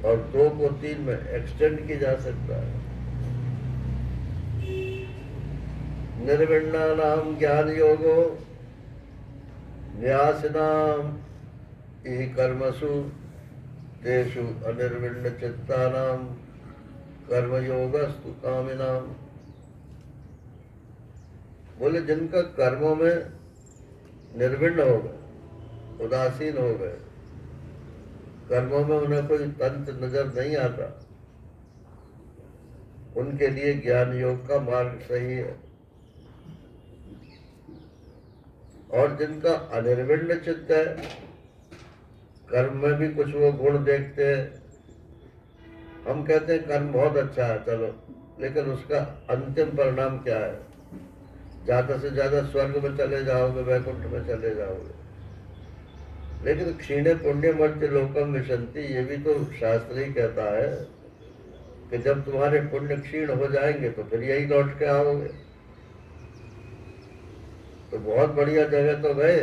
और 2 को 3 में एक्सटेंड की जा सकता है। निर्विण्णानाम ज्ञान योगो न्यासिनाम इहि कर्मसु तेषु अनिर्विण्ण चित्तानाम कर्मयोगस्तु कामिनाम। बोले जिनका कर्मों में निर्विण्ण हो गए, उदासीन हो गए, कर्मों में उन्हें कोई तंत्र नजर नहीं आता, उनके लिए ज्ञान योग का मार्ग सही है। और जिनका अनिर्विण्ण चित्त है, कर्म में भी कुछ वो गुण देखते हैं, हम कहते हैं कर्म बहुत अच्छा है चलो, लेकिन उसका अंतिम परिणाम क्या है? ज्यादा से ज्यादा स्वर्ग में चले जाओगे, वैकुंठ में चले जाओगे। लेकिन क्षीणे पुण्य मर्त्य लोकम विशंति, ये भी तो शास्त्र ही कहता है कि जब तुम्हारे पुण्य क्षीण हो जाएंगे तो फिर यही लौट के आओगे। तो बहुत बढ़िया जगह तो गए,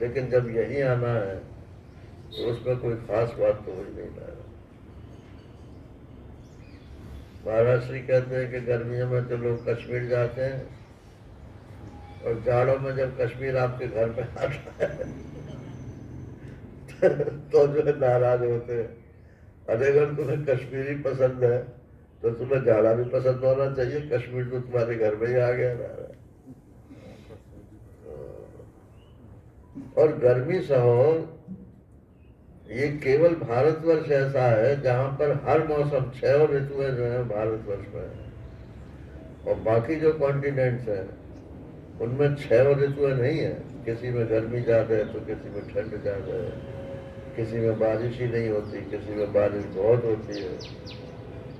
लेकिन जब यही आना है तो उसमें कोई खास बात तो हो ही नहीं रहा। महाराष्ट्री कहते हैं कि गर्मियों में तो लोग कश्मीर जाते हैं, और जाड़ों में जब कश्मीर आपके घर में आता है तो जो है नाराज होते हैं। अरे अगर तुम्हें कश्मीरी पसंद है तो तुम्हें जाड़ा भी पसंद होना चाहिए, कश्मीर तो तुम्हारे घर में ही आ गया ना। और गर्मी सहो, ये केवल भारतवर्ष ऐसा है जहां पर हर मौसम 6 ऋतुएं जो है भारतवर्ष में है, और बाकी जो कॉन्टिनेंट्स हैं उनमें 6 ऋतुएं नहीं है। किसी में गर्मी ज्यादा है तो किसी में ठंड ज्यादा है, किसी में बारिश ही नहीं होती, किसी में बारिश बहुत होती है।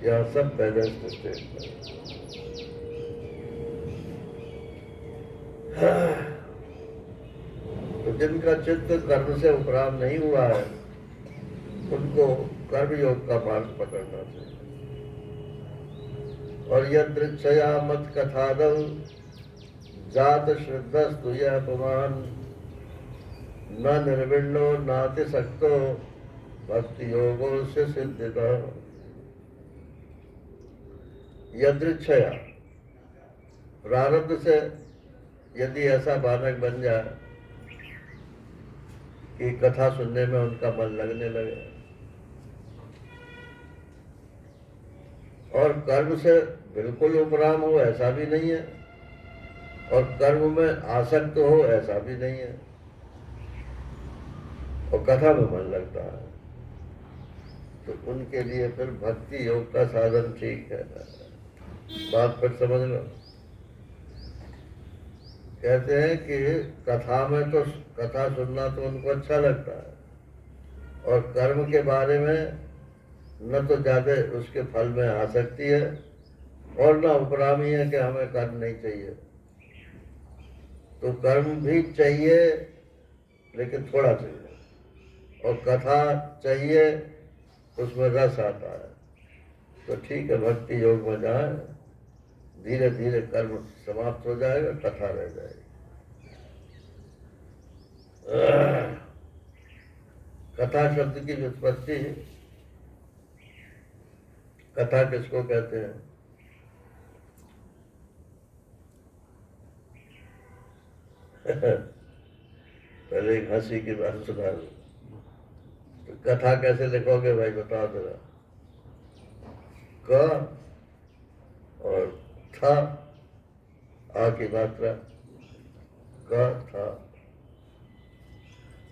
यहाँ सब बैलेंस्ड स्टेट में। तो जिनका चित्त कर्म से उपराम नहीं हुआ है उनको कर्मयोग का मार्ग पकड़ना चाहिए। और यदृच्छया मत कथादव जात श्रद्धस्तु यह अपमान न निर्विण्णो नातिशक्तो भक्ति योगो से सिद्धिता। यदृच्छया प्रारब्ध से यदि ऐसा बालक बन जाए कि कथा सुनने में उनका मन लगने लगे, और कर्म से बिल्कुल उपराम हो ऐसा भी नहीं है, और कर्म में आसक्त हो ऐसा भी नहीं है, और कथा में मन लगता है, तो उनके लिए फिर भक्ति योग का साधन ठीक है। बात पर समझ लो। कहते हैं कि कथा में तो कथा सुनना तो उनको अच्छा लगता है, और कर्म के बारे में न तो ज्यादा उसके फल में आसक्ति है, और न उपरामी है कि हमें कर्म नहीं चाहिए। तो कर्म भी चाहिए लेकिन थोड़ा चाहिए, और कथा चाहिए उसमें रस आता है। तो ठीक है, भक्ति योग में जाए, धीरे धीरे कर्म समाप्त हो जाएगा, कथा रह जाएगी। कथा शब्द की व्युत्पत्ति, कथा किसको कहते हैं? पहले एक हंसी की बात सुना दो। तो कथा कैसे लिखोगे भाई, बताओ जरा। क और था, आ की मात्रा, क था।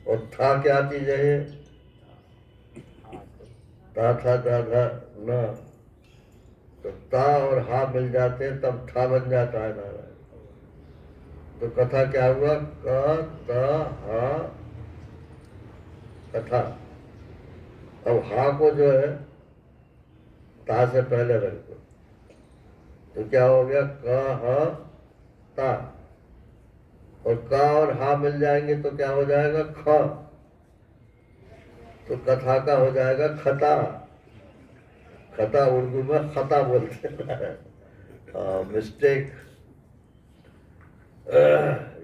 और था क्या चीज है ये? ता था दा था न, तो ता और हा मिल जाते हैं तब था बन जाता है नारायण। तो कथा क्या हुआ? क त हा कथा। अब हा को जो है ता से पहले रख दो, तो क्या हो गया? क ह ता। और क और हा मिल जाएंगे तो क्या हो जाएगा? ख। तो कथा का हो जाएगा खता। खता उर्दू में खता बोलते हैं। मिस्टेक।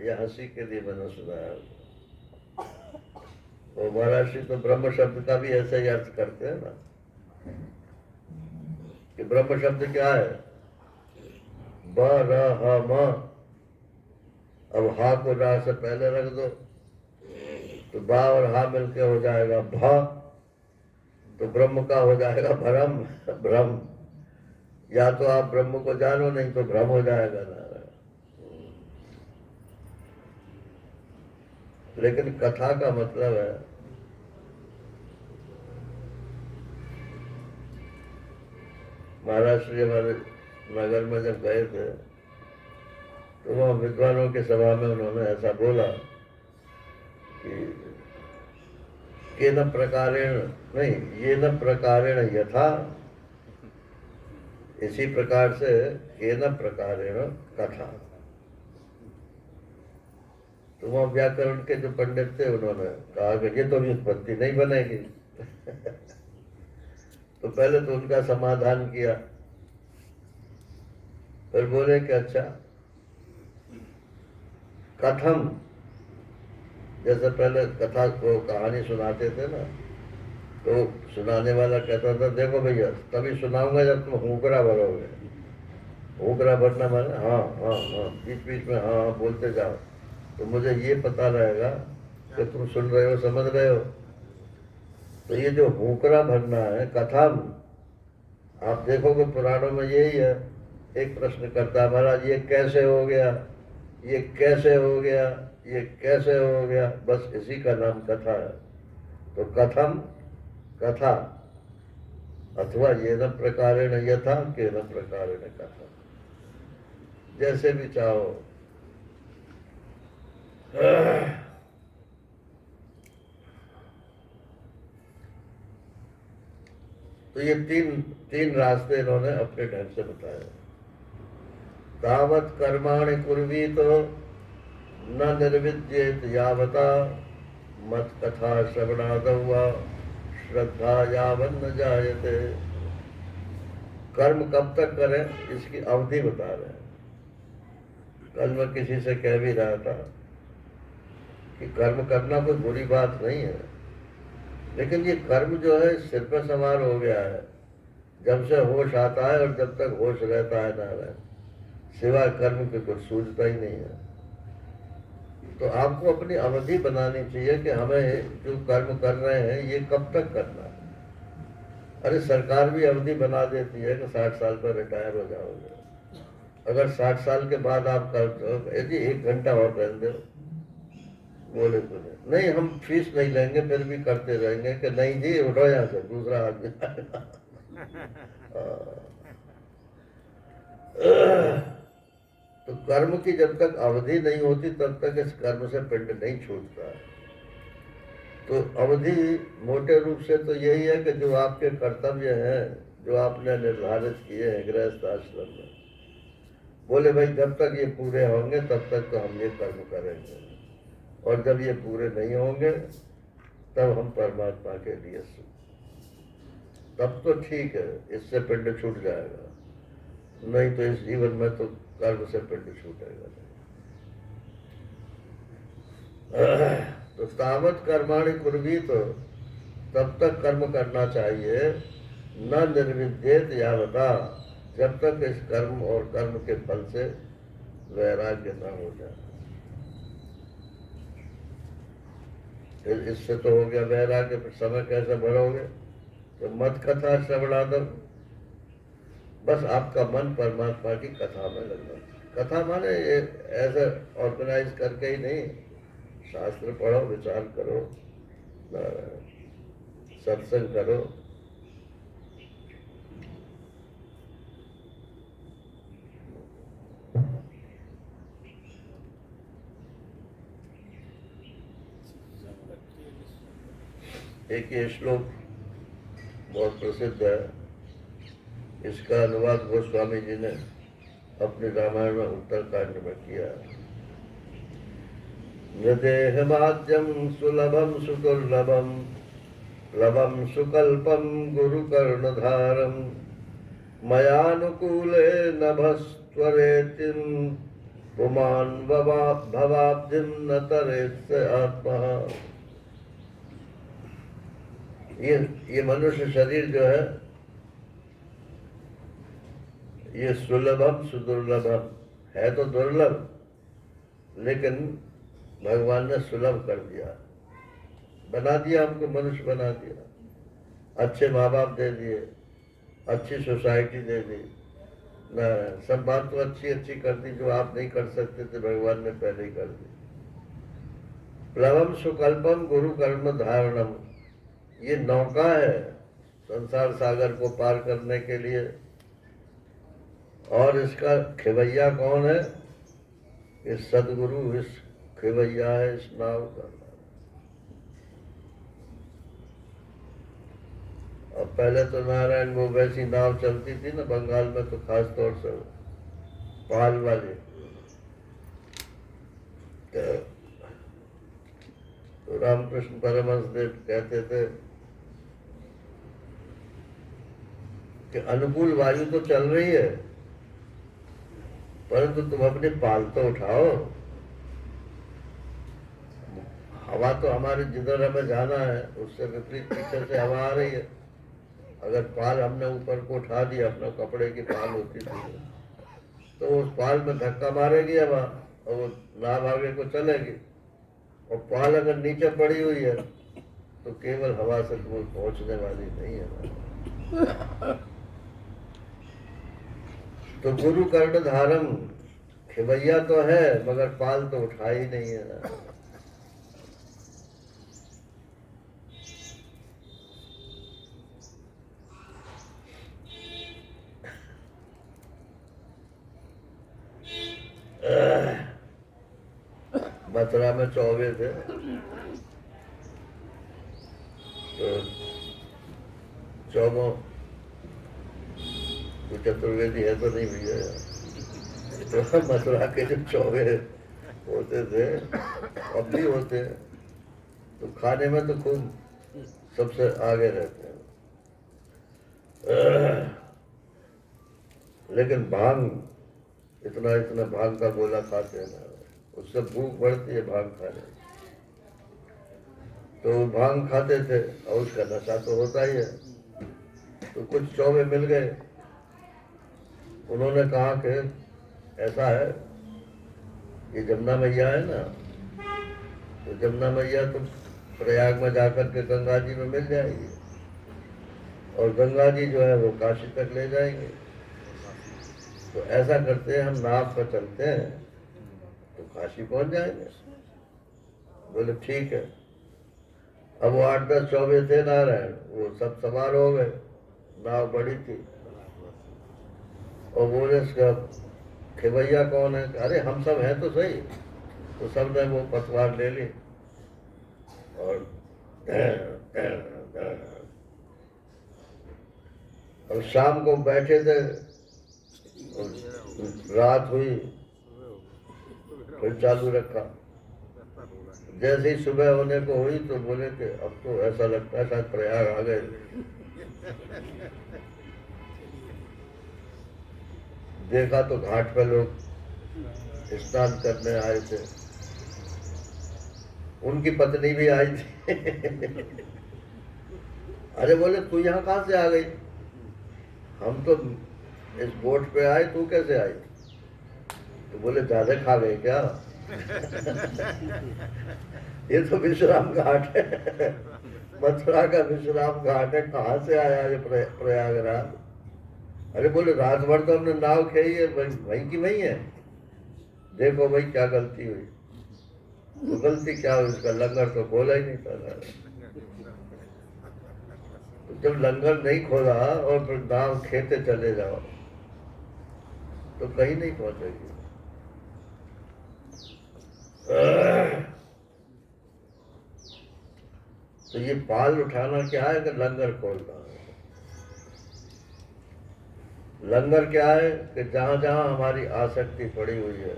यह हंसी के लिए मैंने सुनाया। वो महाराष्ट्री तो ब्रह्म शब्द का भी ऐसे ही अर्थ करते हैं ना, कि ब्रह्म शब्द क्या है? ब र ह म। अब हा को रा से पहले रख दो, तो बा और हा मिलके हो जाएगा भ। तो ब्रह्म का हो जाएगा भ्रम, भ्रम। या तो आप ब्रह्म को जानो, नहीं तो भ्रम हो जाएगा ना। लेकिन कथा का मतलब है, महाराष्ट्र हमारे नगर में जब गए थे तो वहाँ विद्वानों के सभा में उन्होंने ऐसा बोला कि केन प्रकारेण नहीं, ये न प्रकारेण यथा, इसी प्रकार से केन प्रकारेण कथा। तो वहाँ व्याकरण के जो पंडित थे उन्होंने कहा कि ये तो व्युत्पत्ति नहीं बनेगी। तो पहले तो उनका समाधान किया, फिर बोले कि अच्छा कथम, जैसे पहले कथा को कहानी सुनाते थे ना, तो सुनाने वाला कहता था देखो भैया तभी सुनाऊंगा जब तुम हुकरा भरोगे। हुकरा भरना माने हाँ हाँ हाँ, बीच बीच में हाँ हाँ बोलते जाओ, तो मुझे ये पता रहेगा कि तुम सुन रहे हो, समझ रहे हो। तो ये जो हुकरा भरना है कथम, आप देखोगे पुराणों में यही है। एक प्रश्न करता है महाराज ये कैसे हो गया, ये कैसे हो गया, ये कैसे हो गया, बस इसी का नाम कथा है। तो कथम कथा, अथवा ये न प्रकारेण यथा के न प्रकारेण कथा, जैसे भी चाहो। तो ये तीन तीन रास्ते इन्होंने अपने ढंग से बताए। तावत कर्माणि कुर्वी तो न निर्विद्येत यावता मत कथा श्रवणादवा श्रद्धा यावन न जायते। कर्म कब तक करें इसकी अवधि बता रहे हैं। कल मैं किसी से कह भी रहा था कि कर्म करना कोई बुरी बात नहीं है, लेकिन ये कर्म जो है सिर पर सवार हो गया है। जब से होश आता है और जब तक होश रहता है नारायण, सिवाय कर्म के कुछ सूझता ही नहीं है। तो आपको अपनी अवधि बनानी चाहिए कि हमें जो कर्म कर रहे हैं ये कब तक करना है। अरे सरकार भी अवधि बना देती है कि 60 साल पर रिटायर हो जाओगे। अगर 60 साल के बाद आप कर दो जी 1 घंटा और रहने दो, बोले तो नहीं हम फीस नहीं लेंगे, फिर भी करते रहेंगे कि नहीं जी उठो यहाँ से, दूसरा आदमी तो कर्म की जब तक अवधि नहीं होती तब तक इस कर्म से पिंड नहीं छूटता। तो अवधि मोटे रूप से तो यही है कि जो आपके कर्तव्य हैं, जो आपने निर्धारित किए हैं गृहस्थ आश्रम में, बोले भाई जब तक ये पूरे होंगे तब तक तो हम ये कर्म करेंगे, और जब ये पूरे नहीं होंगे तब हम परमात्मा के लिए तब तो ठीक है, इससे पिंड छूट जाएगा। नहीं तो इस जीवन में तो कर्म से पिंड छूटेगा नहीं। तो तावत कर्माणि कुर्वी, तो तब तक कर्म करना चाहिए न निर्विद्येत यावता, जब तक इस कर्म और कर्म के फल से वैराग्य न हो जाए। फिर इससे तो हो गया वैराग्य, फिर समय कैसे भरोगे? तो मत कथा श्रवणादम, बस आपका मन परमात्मा की कथा में लगना। कथा माने ये ऐसे ऑर्गेनाइज करके ही नहीं, शास्त्र पढ़ो, विचार करो, सत्संग करो। एक ये श्लोक बहुत प्रसिद्ध है, इसका अनुवाद गोस्वामी जी ने अपने रामायण में उत्तरकांड में किया। नृदेहमाद्यम सुलभम सुदुर्लभम लभम सुकल्पम गुरुकर्णधारम मयानुकूले नभस्त्वरेतिम पुमान भवाब्धिम न तरेत् आत्मा। ये मनुष्य शरीर जो है ये सुलभम सुदुर्लभम है, तो दुर्लभ, लेकिन भगवान ने सुलभ कर दिया, बना दिया, हमको मनुष्य बना दिया। अच्छे माँ बाप दे दिए, अच्छी सोसाइटी दे दी, ना सब बात तो अच्छी अच्छी कर दी, जो आप नहीं कर सकते थे भगवान ने पहले ही कर दी। प्लवम सुकल्पम गुरु कर्म धारणम, ये नौका है संसार सागर को पार करने के लिए। और इसका खेवैया कौन है? इस सदगुरु, इस खेवैया है इस नाव का। और पहले तो नारायण वो वैसी नाव चलती थी ना बंगाल में, तो खास तौर से पाल वाली, तो रामकृष्ण परमहंस देव कहते थे कि अनुकूल वायु तो चल रही है, परंतु तुम अपनी पाल तो उठाओ। हवा तो हमारे जिधर हमें जाना है उससे विपरीत पीछे से हवा आ रही है। अगर पाल हमने ऊपर को उठा दिया, अपना कपड़े की पाल होती थी, तो उस पाल में धक्का मारेगी हवा और वो नाव आगे को चलेगी। और पाल अगर नीचे पड़ी हुई है तो केवल हवा से दूर पहुंचने वाली नहीं है। तो गुरु कर्ण धारम, खिवैया तो है मगर पाल तो उठा ही नहीं है ना। मथुरा में चौबे थे, तो चौबों तो चतुर्वेदी है तो नहीं भैया, तो मथुरा के जो चौबे होते थे, अब भी होते हैं, तो खाने में तो खूब सबसे आगे रहते हैं। लेकिन भांग, इतना इतना भांग का गोला खाते हैं ना, उससे भूख बढ़ती है भांग खाने। तो भांग खाते थे और उसका नशा तो होता ही है। तो कुछ चौबे मिल गए, उन्होंने कहा कि ऐसा है, ये जमुना मैया है ना, तो जमुना मैया तो प्रयाग में जाकर के गंगा जी में मिल जाएगी, और गंगा जी जो है वो काशी तक ले जाएंगे। तो ऐसा करते हैं, हम नाव पर चलते हैं तो काशी पहुंच जाएंगे। बोले ठीक है। अब वो 8-10 चौबे थे नारायण, वो सब सवार हो गए, नाव बड़ी थी, और बोले इसका खेवैया कौन है? अरे हम सब हैं तो सही। तो सब ने वो पतवार ले ली और अब शाम को बैठे थे, रात हुई, फिर चालू रखा। जैसे ही सुबह होने को हुई तो बोले कि अब तो ऐसा लगता है शायद प्रयाग आ गए। देखा तो घाट पे लोग स्नान करने आए थे, उनकी पत्नी भी आई थी। अरे बोले तू यहाँ कहाँ से आ गई? हम तो इस बोट पे आए, तू कैसे आई? तो बोले ज्यादा खा गए क्या? ये तो विश्राम घाट है, मथुरा का विश्राम घाट है, कहाँ से आया ये प्रयागराज? अरे बोले रात भर तो हमने नाव खेई है, वहीं की वहीं है, देखो भाई क्या गलती हुई। तो गलती क्या हुई, उसका लंगर तो खोला ही नहीं था। तो जब लंगर नहीं खोला और फिर नाव खेते चले जाओ तो कहीं नहीं पहुंचेगी। तो ये पाल उठाना क्या है कि लंगर खोलना है। लंगर क्या है कि जहां जहां हमारी आसक्ति पड़ी हुई है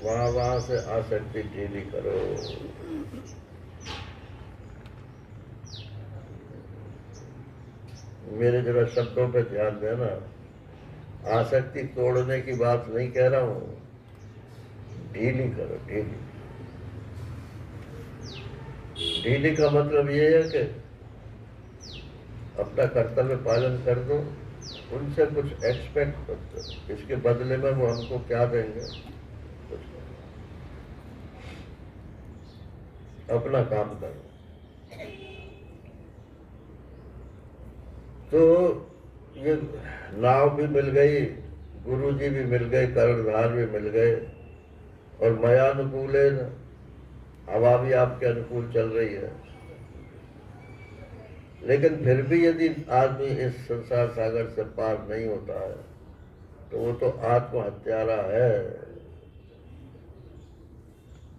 वहां वहां से आसक्ति ढीली करो। मेरे जरा शब्दों पे ध्यान देना, आसक्ति तोड़ने की बात नहीं कह रहा हूं, ढीली करो, ढीली। ढीली का मतलब ये है कि अपना कर्तव्य पालन कर दो, उनसे कुछ एक्सपेक्ट मत करो, इसके बदले में वो हमको क्या देंगे कुछ नहीं। अपना काम करो। तो ये नाव भी मिल गई, गुरु जी भी मिल गए, कर्णधार भी मिल गए, और मयानुकूल हवा भी आपके अनुकूल चल रही है। लेकिन फिर भी यदि आदमी इस संसार सागर से पार नहीं होता है तो वो तो आत्महत्यारा है।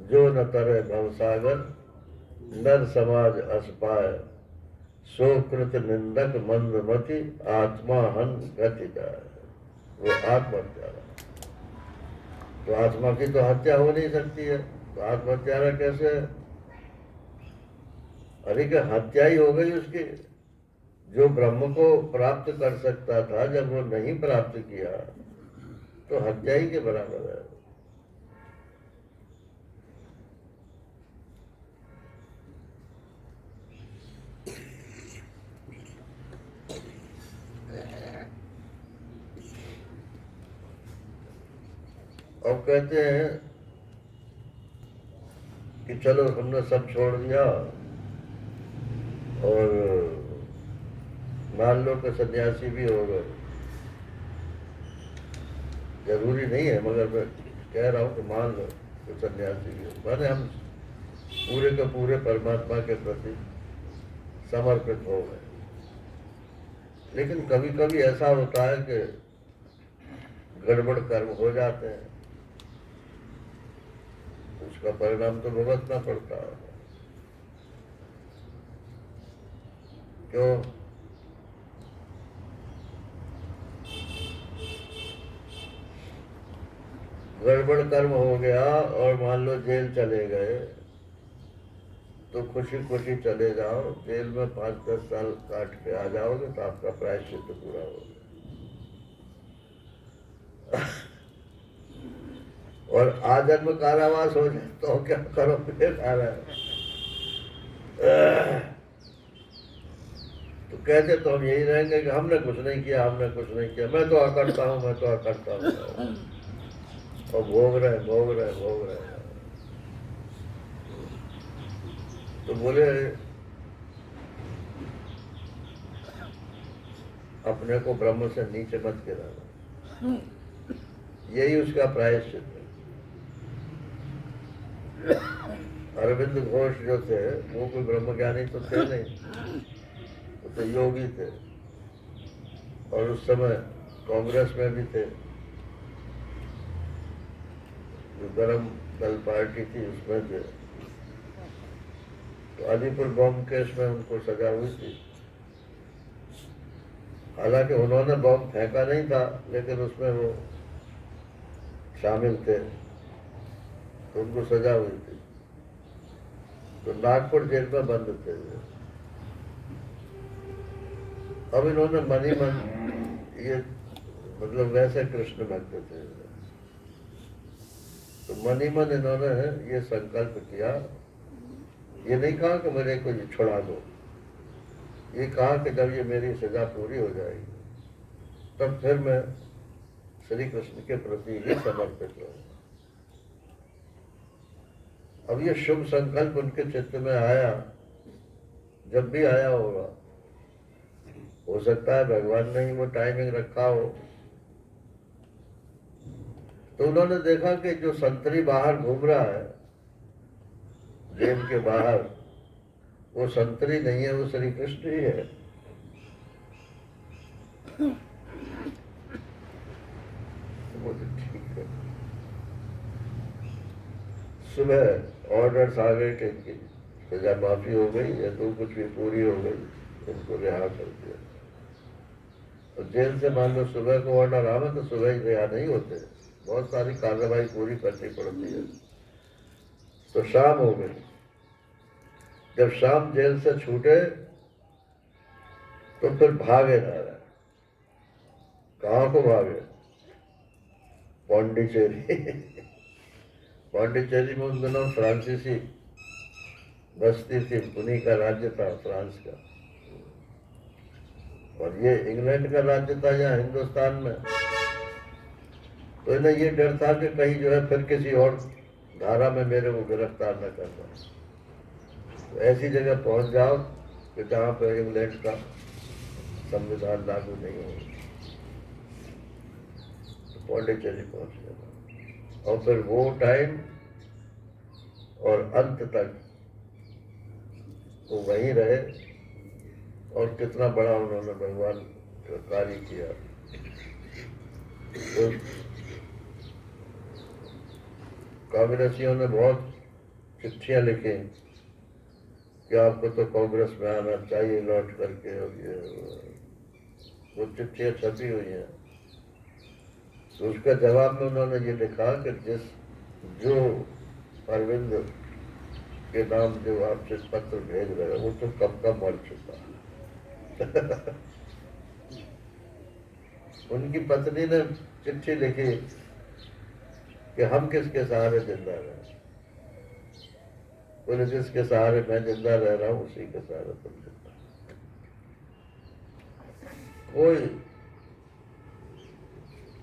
जो न तरे भवसागर नर समाज अस पाए, सो कृत निंदक मंदमति आत्मा हन गति जाए। वो आत्महत्यारा। तो आत्मा की तो हत्या हो नहीं सकती है, तो आत्महत्यारा कैसे है? अरे कि हत्या ही हो गई उसकी। जो ब्रह्म को प्राप्त कर सकता था जब वो नहीं प्राप्त किया तो हत्या ही के बराबर है। और कहते हैं कि चलो हमने सब छोड़ दिया और मान लो कि सन्यासी भी हो गए। जरूरी नहीं है, मगर मैं कह रहा हूं कि मान लो कि सन्यासी भी हो, माने हम पूरे के पूरे परमात्मा के प्रति समर्पित हो गए। लेकिन कभी कभी ऐसा होता है कि गड़बड़ कर्म हो जाते हैं, उसका परिणाम तो भुगतना पड़ता है। क्यों? गड़बड़ कर्म हो गया और मान लो जेल चले गए तो खुशी खुशी चले जाओ, जेल में 5-10 साल काट के आ जाओगे तो आपका प्रायश्चित पूरा होगा। और आजन्म कारावास हो जाए तो क्या करोगे? तो कहते तो हम यही रहेंगे कि हमने कुछ नहीं किया, हमने कुछ नहीं किया, मैं तो अकर्ता हूं, मैं तो अकर्ता हूं। और भोग रहे भोग रहे भोग रहे। तो बोले अपने को ब्रह्म से नीचे मत गिराना, यही उसका प्रायश्चित है। अरविंद घोष जो थे वो कोई ब्रह्मज्ञानी तो थे नहीं, वो तो योगी थे, और उस समय कांग्रेस में भी थे, जो गरम दल पार्टी थी उसमें थे। तो अलीपुर बॉम्ब केस में उनको सजा हुई थी। हालांकि उन्होंने बॉम्ब फेंका नहीं था, लेकिन उसमें वो शामिल थे, तो उनको सजा हुई थी। तो नागपुर जेल में बंद थे। अब इन्होंने मन ही मन, ये मतलब वैसे कृष्ण भक्त थे, तो मन ही मन इन्होंने ये संकल्प किया, ये नहीं कहा कि मेरे को ये छुड़ा दो, ये कहा कि जब ये मेरी सजा पूरी हो जाएगी तब फिर मैं श्री कृष्ण के प्रति ही समर्पित रहूंगा। अब ये शुभ संकल्प उनके चित्त में आया, जब भी आया होगा हो सकता है भगवान ने ही वो टाइमिंग रखा हो। तो उन्होंने देखा कि जो संतरी बाहर घूम रहा है जेल के बाहर, वो संतरी नहीं है, वो श्री कृष्ण ही है। तो बोले ठीक है। सुबह ऑर्डर्स आ गए कि इनकी सजा माफी हो गई या तो कुछ भी पूरी हो गई, इनको रिहा कर दिया। तो जेल से मान लो सुबह को ऑर्डर आवे तो सुबह ही रिहा नहीं होते, बहुत सारी कार्रवाई पूरी करनी पड़ती है। तो शाम हो गई। जब शाम जेल से छूटे तो फिर भागे नारायण। कहाँ को भागे? पौंडीचेरी। पौंडीचेरी में उन दिनों फ्रांसीसी बस्ती थी, उन्हीं का राज्य था फ्रांस का, और ये इंग्लैंड का राज्य था यहाँ हिंदुस्तान में। तो इन्हें ये डर था कि कहीं जो है फिर किसी और धारा में मेरे को गिरफ्तार न कर पाए। तो ऐसी जगह पहुंच जाओ कि जहाँ पर इंग्लैंड का संविधान लागू नहीं हो। तो पौंडीचेरी पहुंच गया, और फिर वो टाइम और अंत तक वो वहीं रहे, और कितना बड़ा उन्होंने भगवान का कार्य किया। तो कांग्रेसियों ने बहुत चिट्ठियां लिखी कि आपको तो कांग्रेस में आना चाहिए लौट करके, और ये वो चिट्ठियां छपी हुई हैं। तो उसका जवाब में उन्होंने ये लिखा कि जो अरविंद के नाम जो आपसे पत्र भेज रहे हैं वो तो कब का मर चुका है। उनकी पत्नी ने चिट्ठी लिखी कि हम किसके सहारे जिंदा रहे। बोले जिसके सहारे मैं जिंदा रह रहा हूं उसी के सहारे तुम जिंदा। कोई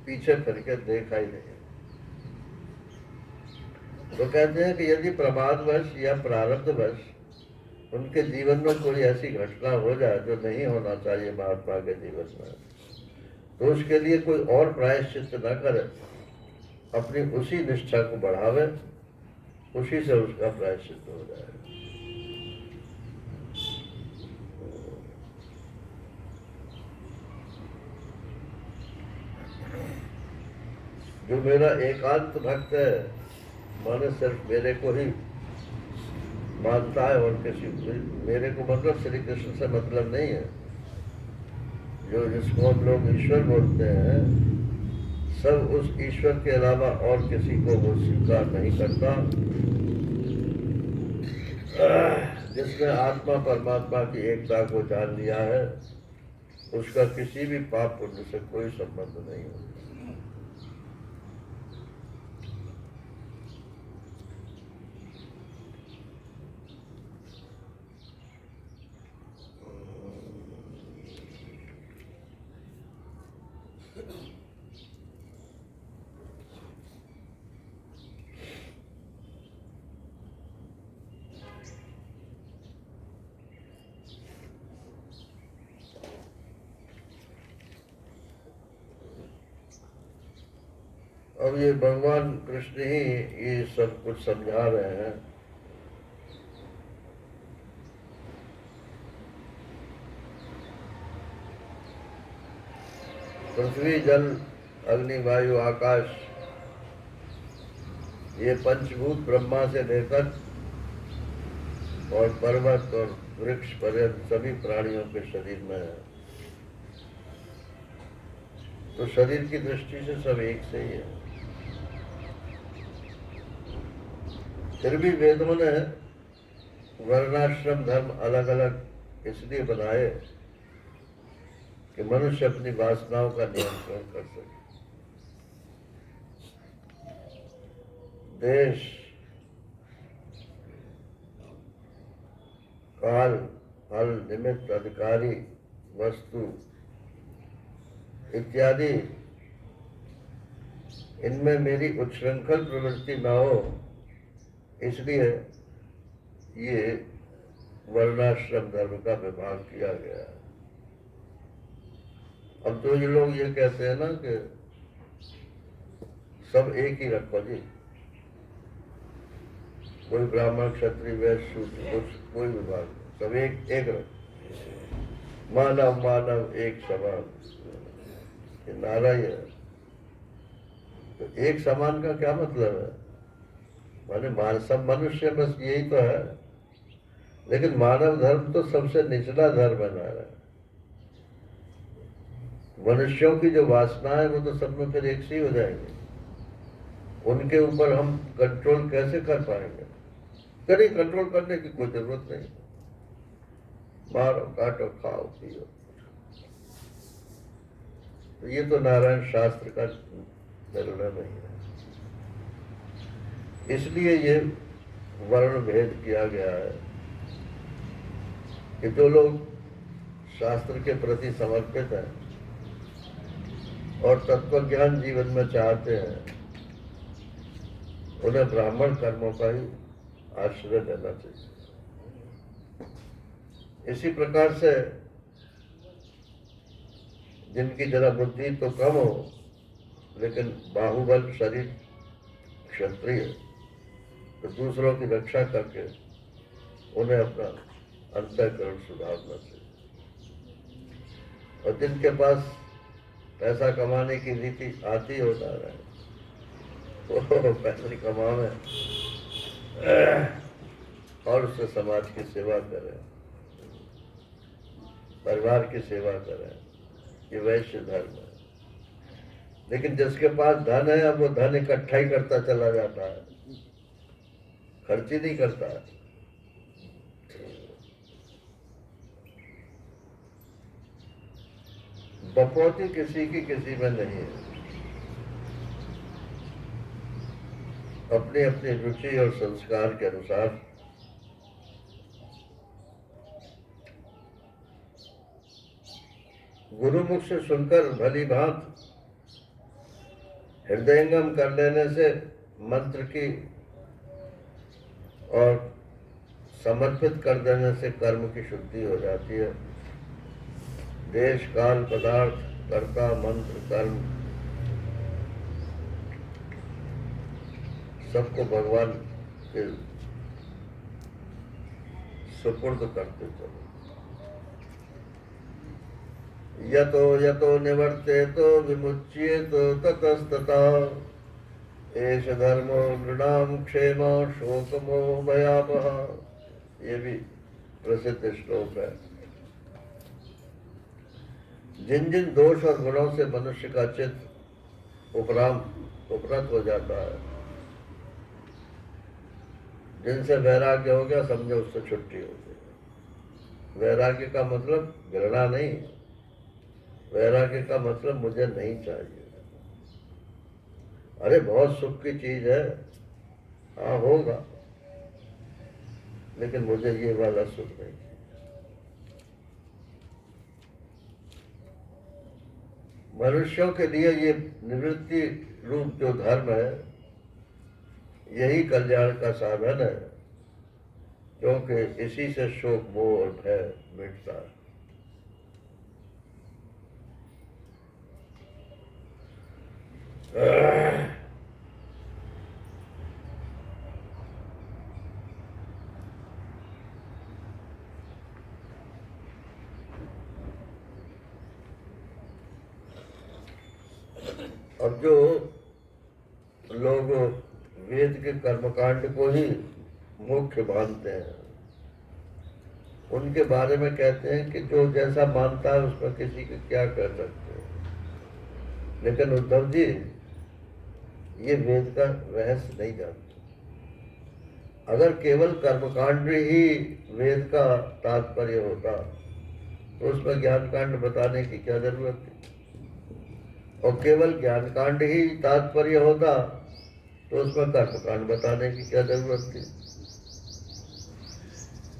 पीछे फिर के देखा ही नहीं। तो कहते हैं कि यदि प्रमादवश या प्रारब्धवश उनके जीवन में कोई ऐसी घटना हो जाए जो नहीं होना चाहिए महात्मा के जीवन में, तो उसके लिए कोई और प्रायश्चित न करे, अपनी उसी निष्ठा को बढ़ावे, उसी से उसका प्रायश्चित हो जाएगा। जो मेरा एकांत भक्त है, माने सिर्फ मेरे को ही मानता है और किसी मेरे को मतलब श्री कृष्ण से मतलब नहीं है, जो जिसको हम लोग ईश्वर बोलते हैं, सब उस ईश्वर के अलावा और किसी को वो स्वीकार नहीं करता। जिसने आत्मा परमात्मा की एकता को जान लिया है, उसका किसी भी पाप पुण्य से कोई संबंध नहीं होता। अब ये भगवान कृष्ण ही ये सब कुछ समझा रहे हैं। पृथ्वी, जल, अग्नि, वायु, आकाश, ये पंचभूत ब्रह्मा से लेकर और पर्वत और वृक्ष पर्यंत सभी प्राणियों के शरीर में है। तो शरीर की दृष्टि से सब एक से ही है। फिर भी वेदों ने वर्णाश्रम धर्म अलग अलग इसलिए बनाए कि मनुष्य अपनी वासनाओं का नियंत्रण कर सके। देश, काल, फल, निमित्त, अधिकारी, वस्तु इत्यादि, इनमें मेरी उच्छृंखल प्रवृत्ति न हो, इसलिए ये वर्णाश्रम धर्म का विभाग किया गया है। अब तो ये लोग ये कहते हैं ना कि सब एक ही रखो जी, कोई ब्राह्मण क्षत्रिय वैश्य शूद्र कुछ कोई विभाग नहीं, सब एक एक रखो, मानव मानव एक समान, ये नारा ही है। तो एक समान का क्या मतलब है? माने सब मनुष्य बस यही तो है, लेकिन मानव धर्म तो सबसे निचला धर्म है नारा। मनुष्यों की जो वासना है वो तो सब में फिर एक सी हो जाएंगे, उनके ऊपर हम कंट्रोल कैसे कर पाएंगे? कहीं कंट्रोल करने की कोई जरूरत नहीं, मारो काटो खाओ पियो। तो ये तो नारायण शास्त्र का निर्णय नहीं है, इसलिए ये वर्ण भेद किया गया है कि जो लोग शास्त्र के प्रति समर्पित हैं और तत्व ज्ञान जीवन में चाहते हैं, उन्हें ब्राह्मण कर्मों का ही आश्रय लेना चाहिए। इसी प्रकार से जिनकी जरा बुद्धि तो कम हो लेकिन बाहुबल शरीर क्षत्रिय, तो दूसरों की रक्षा करके उन्हें अपना अंतःकरण सुधारना चाहिए। और जिनके पास पैसा कमाने की रीति आती होता है वो पैसे कमावे और उससे समाज की सेवा करें, परिवार की सेवा करें, ये वैश्य धर्म है। लेकिन जिसके पास धन है अब वो धन इकट्ठा ही करता चला जाता है, खर्च ही नहीं करता है। बपौती किसी की किसी में नहीं है, अपनी अपनी रुचि और संस्कार के अनुसार गुरुमुख से सुनकर भली भांत हृदयंगम कर लेने से मंत्र की और समर्पित कर देने से कर्म की शुद्धि हो जाती है। देश काल पदार्थ कर्ता मंत्र कर्म सबको भगवान के सुपुर्द करते चलो। यतो यतो निवर्तेतो विमुच्येतो ततस्ततः एष धर्मो नृणां क्षेम शोकमोह भयावह। ये भी प्रसिद्ध श्लोक है। जिन जिन दोष और गुणों से मनुष्य का चित्त उपरत हो जाता है, जिनसे वैराग्य हो गया समझो उससे छुट्टी हो गई। वैराग्य का मतलब घृणा नहीं, वैराग्य का मतलब मुझे नहीं चाहिए। अरे बहुत सुख की चीज है, हाँ होगा, लेकिन मुझे ये वाला सुख नहीं। मनुष्यों के लिए ये निवृत्ति रूप जो धर्म है यही कल्याण का साधन है, क्योंकि इसी से शोक मोह और भय मिटता है। अब जो लोग वेद के कर्मकांड को ही मुख्य मानते हैं, उनके बारे में कहते हैं कि जो जैसा मानता है उसमें किसी को क्या कर सकते हैं। लेकिन उद्धव जी ये वेद का रहस्य नहीं जानते। अगर केवल कर्मकांड ही वेद का तात्पर्य होता तो उसमें ज्ञान कांड बताने की क्या जरूरत थी, और केवल ज्ञान कांड ही तात्पर्य होता तो उसमें कर्मकांड बताने की क्या जरूरत थी।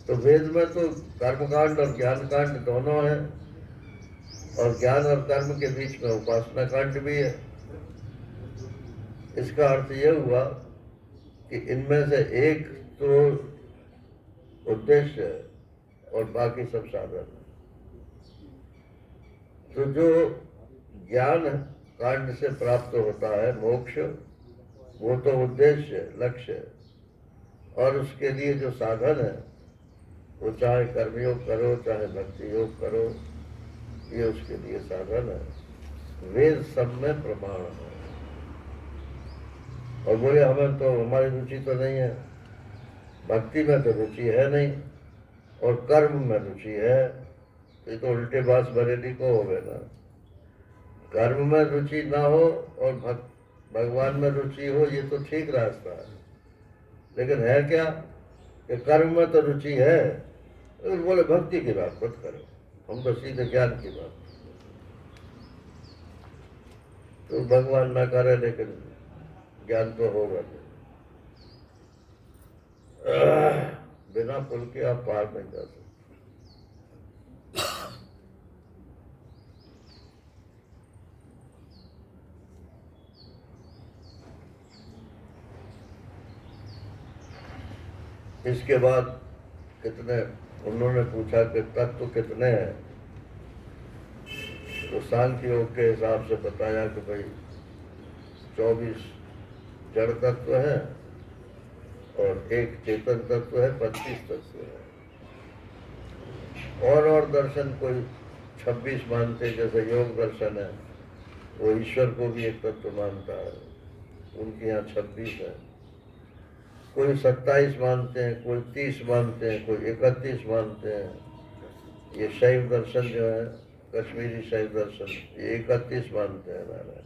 तो वेद में तो कर्मकांड और ज्ञान कांड दोनों है, और ज्ञान और कर्म के बीच में उपासना कांड भी है। इसका अर्थ यह हुआ कि इनमें से एक तो उद्देश्य है और बाकी सब साधन है। तो जो ज्ञान कांड से प्राप्त होता है मोक्ष, वो तो उद्देश्य लक्ष्य है। और उसके लिए जो साधन है वो चाहे कर्मयोग करो चाहे भक्ति योग करो, ये उसके लिए साधन है। वेद सब में प्रमाण है। और बोले हमें तो हमारी रुचि तो नहीं है, भक्ति में तो रुचि है नहीं और कर्म में रुचि है, ये तो उल्टे बात बरेली को हो गए ना। कर्म में रुचि ना हो और भगवान में रुचि हो, ये तो ठीक रास्ता है। लेकिन है क्या कि कर्म में तो रुचि है, तो बोले भक्ति की बात मत करो, हम तो सीधे ज्ञान की बात। तो भगवान ना करे लेकिन ज्ञान तो होगा नहीं। बिना पुल के आप पार नहीं जा सकते। इसके बाद कितने, उन्होंने पूछा कि तत्व कितने हैं, तो सांख्य योग के हिसाब से बताया कि भाई 24 जड़ तत्व है और एक चेतन तत्व है, 25 तत्व है। और दर्शन कोई 26 मानते, जैसे योग दर्शन है वो ईश्वर को भी एक तत्व मानता है, उनके यहाँ 26 है। कोई 27 मानते हैं, कोई 30 मानते हैं, कोई 31 मानते हैं। ये शैव दर्शन जो है, कश्मीरी शैव दर्शन, ये 31 मानते हैं नारायण।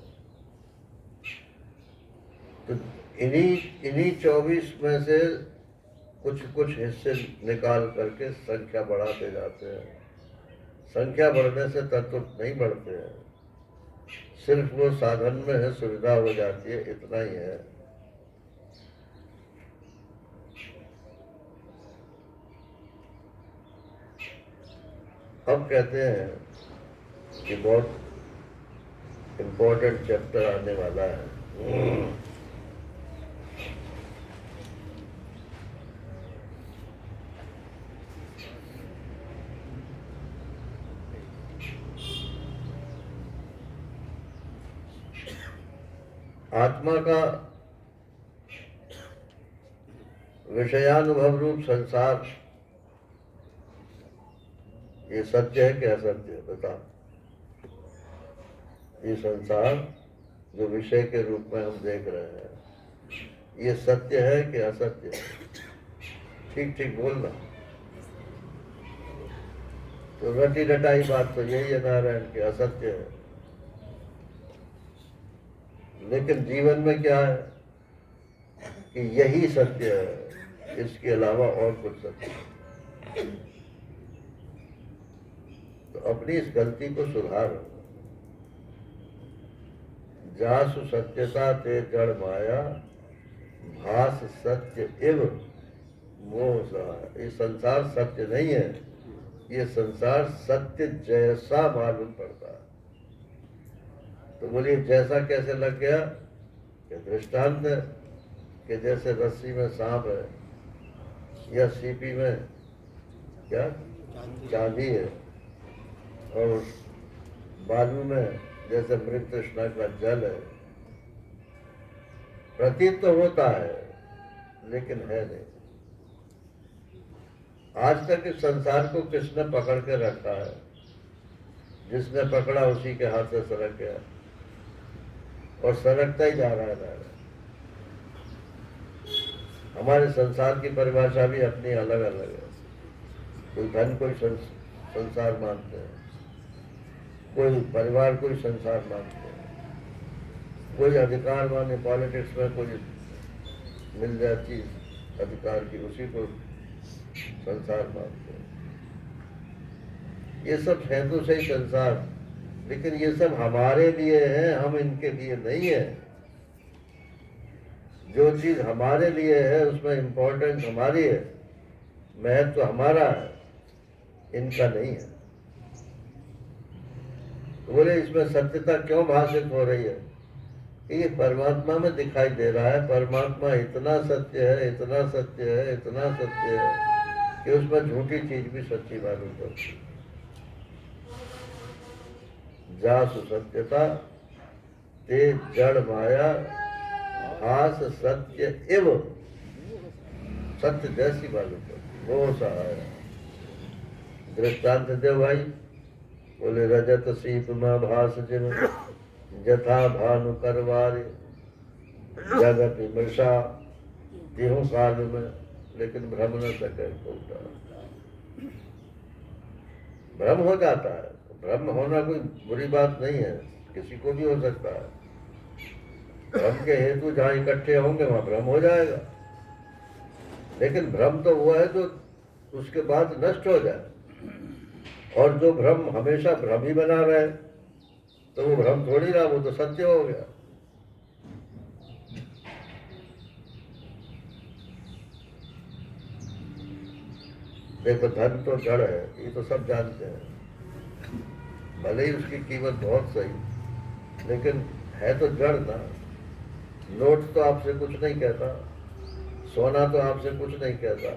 तो इन्हीं 24 में से कुछ कुछ हिस्से निकाल करके संख्या बढ़ाते जाते हैं। संख्या बढ़ने से तत्व नहीं बढ़ते हैं, सिर्फ वो साधन में है, सुविधा हो जाती है, इतना ही है। अब कहते हैं कि बहुत इम्पोर्टेंट चैप्टर आने वाला है। आत्मा का विषयानुभव रूप संसार, ये सत्य है कि असत्य है? बता। ये संसार जो विषय के रूप में हम देख रहे हैं, ये सत्य है कि असत्य है? ठीक ठीक बोलना। तो रटी रटाई बात तो यही है नारायण कि असत्य है। लेकिन जीवन में क्या है कि यही सत्य है, इसके अलावा और कुछ सत्य नहीं। तो अपनी इस गलती को सुधारो। जासु सत्यता ते जड़ माया, भास सत्य एव मोह सहाय। ये संसार सत्य नहीं है, ये संसार सत्य जैसा मालूम पड़ता है। तो बोलिए जैसा कैसे लग गया? कि दृष्टांत है कि जैसे रस्सी में सांप है या सीपी में क्या चांदी है, और बालू में जैसे मृत तृष्णा का जल है। प्रतीत तो होता है लेकिन है नहीं। आज तक इस संसार को किसने पकड़ के रखा है? जिसने पकड़ा उसी के हाथ से सरक गया और सरकता ही जा रहा है। हमारे संसार की परिभाषा भी अपनी अलग अलग है। कोई धन कोई संसार मानते हैं, कोई परिवार कोई संसार मानते हैं, कोई अधिकार माने पॉलिटिक्स में कोई मिल जाती अधिकार की, उसी को संसार मानते हैं। ये सब है तो सही संसार, लेकिन ये सब हमारे लिए है, हम इनके लिए नहीं है। जो चीज हमारे लिए है उसमें इम्पोर्टेंस हमारी है, महत्व तो हमारा है, इनका नहीं है। तो बोले इसमें सत्यता क्यों भाषित हो रही है? ये परमात्मा में दिखाई दे रहा है। परमात्मा इतना सत्य है, इतना सत्य है, इतना सत्य है कि उसमें झूठी चीज भी सच्ची मालूम पड़ती है। जासु सत्यता ते जड़ माया भास सत्य एवं, सत्य जैसी मालूम पड़ती, वो सहाय। दृष्टांत दे भाई, बोले रजत सीप में भास जिन जथा भानु करवारे, जगत मृषा तिहु काल में, लेकिन भ्रम न सके कोटा। भ्रम हो जाता है, भ्रम होना कोई बुरी बात नहीं है, किसी को भी हो सकता है। भ्रम के हेतु जहाँ इकट्ठे होंगे वहां भ्रम हो जाएगा, लेकिन भ्रम तो हुआ है जो उसके बाद नष्ट हो जाए। और जो भ्रम हमेशा भ्रम ही बना रहे तो वो भ्रम थोड़ी रहा, वो तो सत्य हो गया। देखो धन तो जड़ है, ये तो सब जानते हैं, भले ही उसकी कीमत बहुत सही, लेकिन है तो जड़ ना। नोट तो आपसे कुछ नहीं कहता, सोना तो आपसे कुछ नहीं कहता,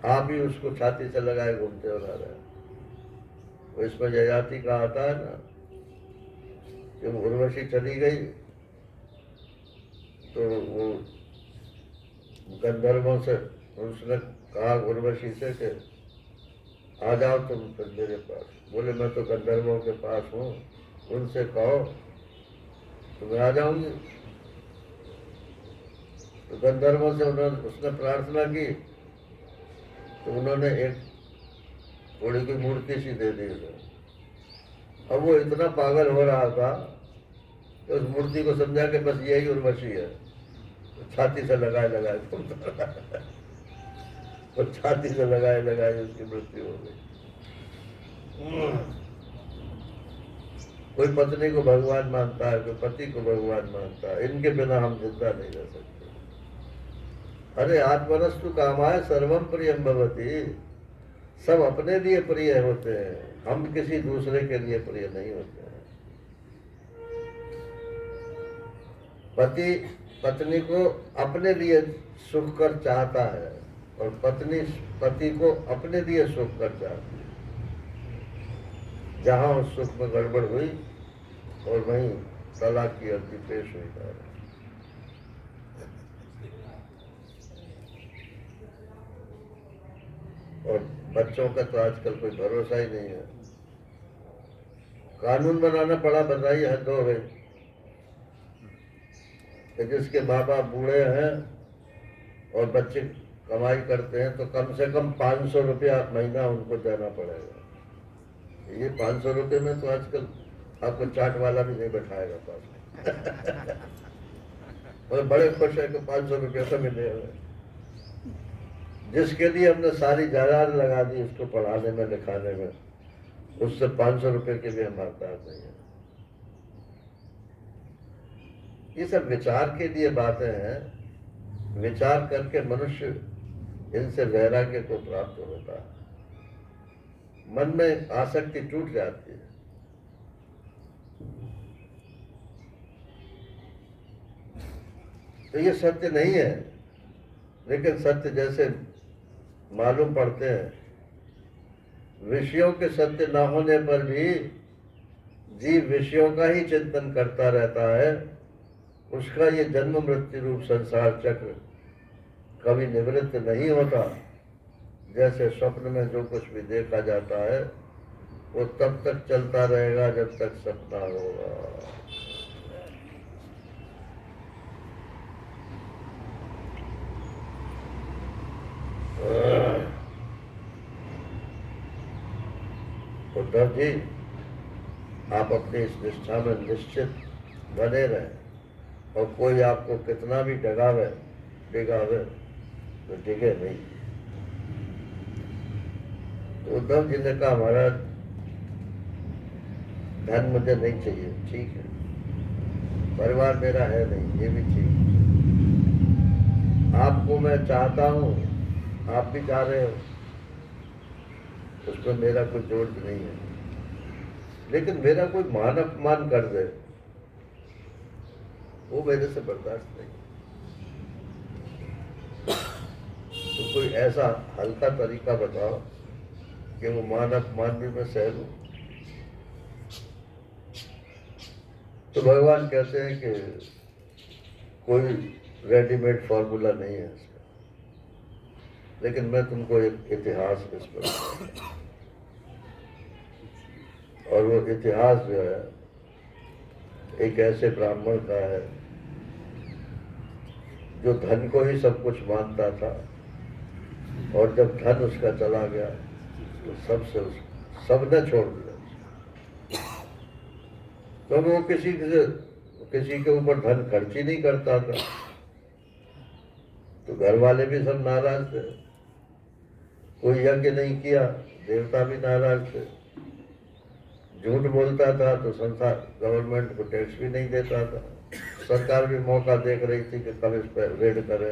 आप ही उसको छाती से लगाए घूमते हो रहे। वो इसमें ययाति का आता है ना, जब उर्वशी चली गई तो वो गंधर्वों से उसने कहा उर्वशी से कि आ जाओ तुम फिर मेरे पास। बोले मैं तो गंधर्वों के पास हूँ, उनसे कहो तो मैं आ जाऊंगी। तो गंधर्वों से उसने प्रार्थना की तो उन्होंने एक थोड़ी की मूर्ति सी दे दी उसे। अब वो इतना पागल हो रहा था कि उस मूर्ति को समझा कि बस यही उर्वशी है, तो छाती से लगाए लगाए और छाती से लगाए लगाए उसकी मृत्यु हो गई। कोई पत्नी को भगवान मानता है, कोई पति को भगवान मानता है, इनके बिना हम जिंदा नहीं रह सकते। अरे आत्मनस्तु कामाय सर्वम प्रियम भवति, सब अपने लिए प्रिय होते हैं, हम किसी दूसरे के लिए प्रिय नहीं होते हैं। पति पत्नी को अपने लिए सुख कर चाहता है और पत्नी पति को अपने लिए सुख कर चाहती है। जहां उस सुख में गड़बड़ हुई और वहीं तलाक की अर्जी पेश हुई जा रही। और बच्चों का तो आजकल कोई भरोसा ही नहीं है। कानून बनाना पड़ा, बताइए हद हो गई कि जिसके माँ बाप बूढ़े हैं और बच्चे कमाई करते हैं तो कम से कम 500 रुपया महीना उनको देना पड़ेगा। ये 500 रुपये में तो आजकल आपको चाट वाला भी नहीं बैठाएगा पास और बड़े खुश है कि 500 रुपये तो मिले हुए। जिसके लिए हमने सारी जायदाद लगा दी उसको पढ़ाने में लिखाने में, उससे 500 रुपये के लिए हमारे पास नहीं है। ये सब विचार के लिए बातें हैं। विचार करके मनुष्य इनसे वैराग्य को प्राप्त होता है, मन में आसक्ति टूट जाती है। तो ये सत्य नहीं है, लेकिन सत्य जैसे मालूम पड़ते हैं। विषयों के सत्य न होने पर भी जीव विषयों का ही चिंतन करता रहता है। उसका ये जन्म मृत्यु रूप संसार चक्र कभी निवृत्त नहीं होता। जैसे स्वप्न में जो कुछ भी देखा जाता है वो तब तक चलता रहेगा जब तक सपना होगा। उद्धव जी, आप अपनी इस निष्ठा में निश्चित बने रहें और कोई आपको कितना भी डगावे तो डिगे नहीं। तो उद्धव जी ने कहा महाराज धन मुझे नहीं चाहिए, ठीक है, परिवार मेरा है नहीं, ये भी ठीक है, आपको मैं चाहता हूँ, आप भी चाह रहे हो, उसमें मेरा कोई जोड़ नहीं है, लेकिन मेरा कोई मान अपमान कर दे वो मेरे से बर्दाश्त नहीं। तो कोई ऐसा हल्का तरीका बताओ कि वो मान अपमान भी मैं सह लूं। तो भगवान कहते हैं कि कोई रेडीमेड फॉर्मूला नहीं है इसका, लेकिन मैं तुमको एक इतिहास इस पर बताऊंगा। और वो इतिहास जो है एक ऐसे ब्राह्मण का है जो धन को ही सब कुछ मानता था, और जब धन उसका चला गया तो सबने छोड़ दिया, क्योंकि वो किसी के ऊपर धन खर्च ही नहीं करता था। तो घर वाले भी सब नाराज थे, कोई यज्ञ नहीं किया, देवता भी नाराज थे, झूठ बोलता था तो संसार गवर्नमेंट को टैक्स भी नहीं देता था, सरकार भी मौका देख रही थी कि कब इस पर रेड करें।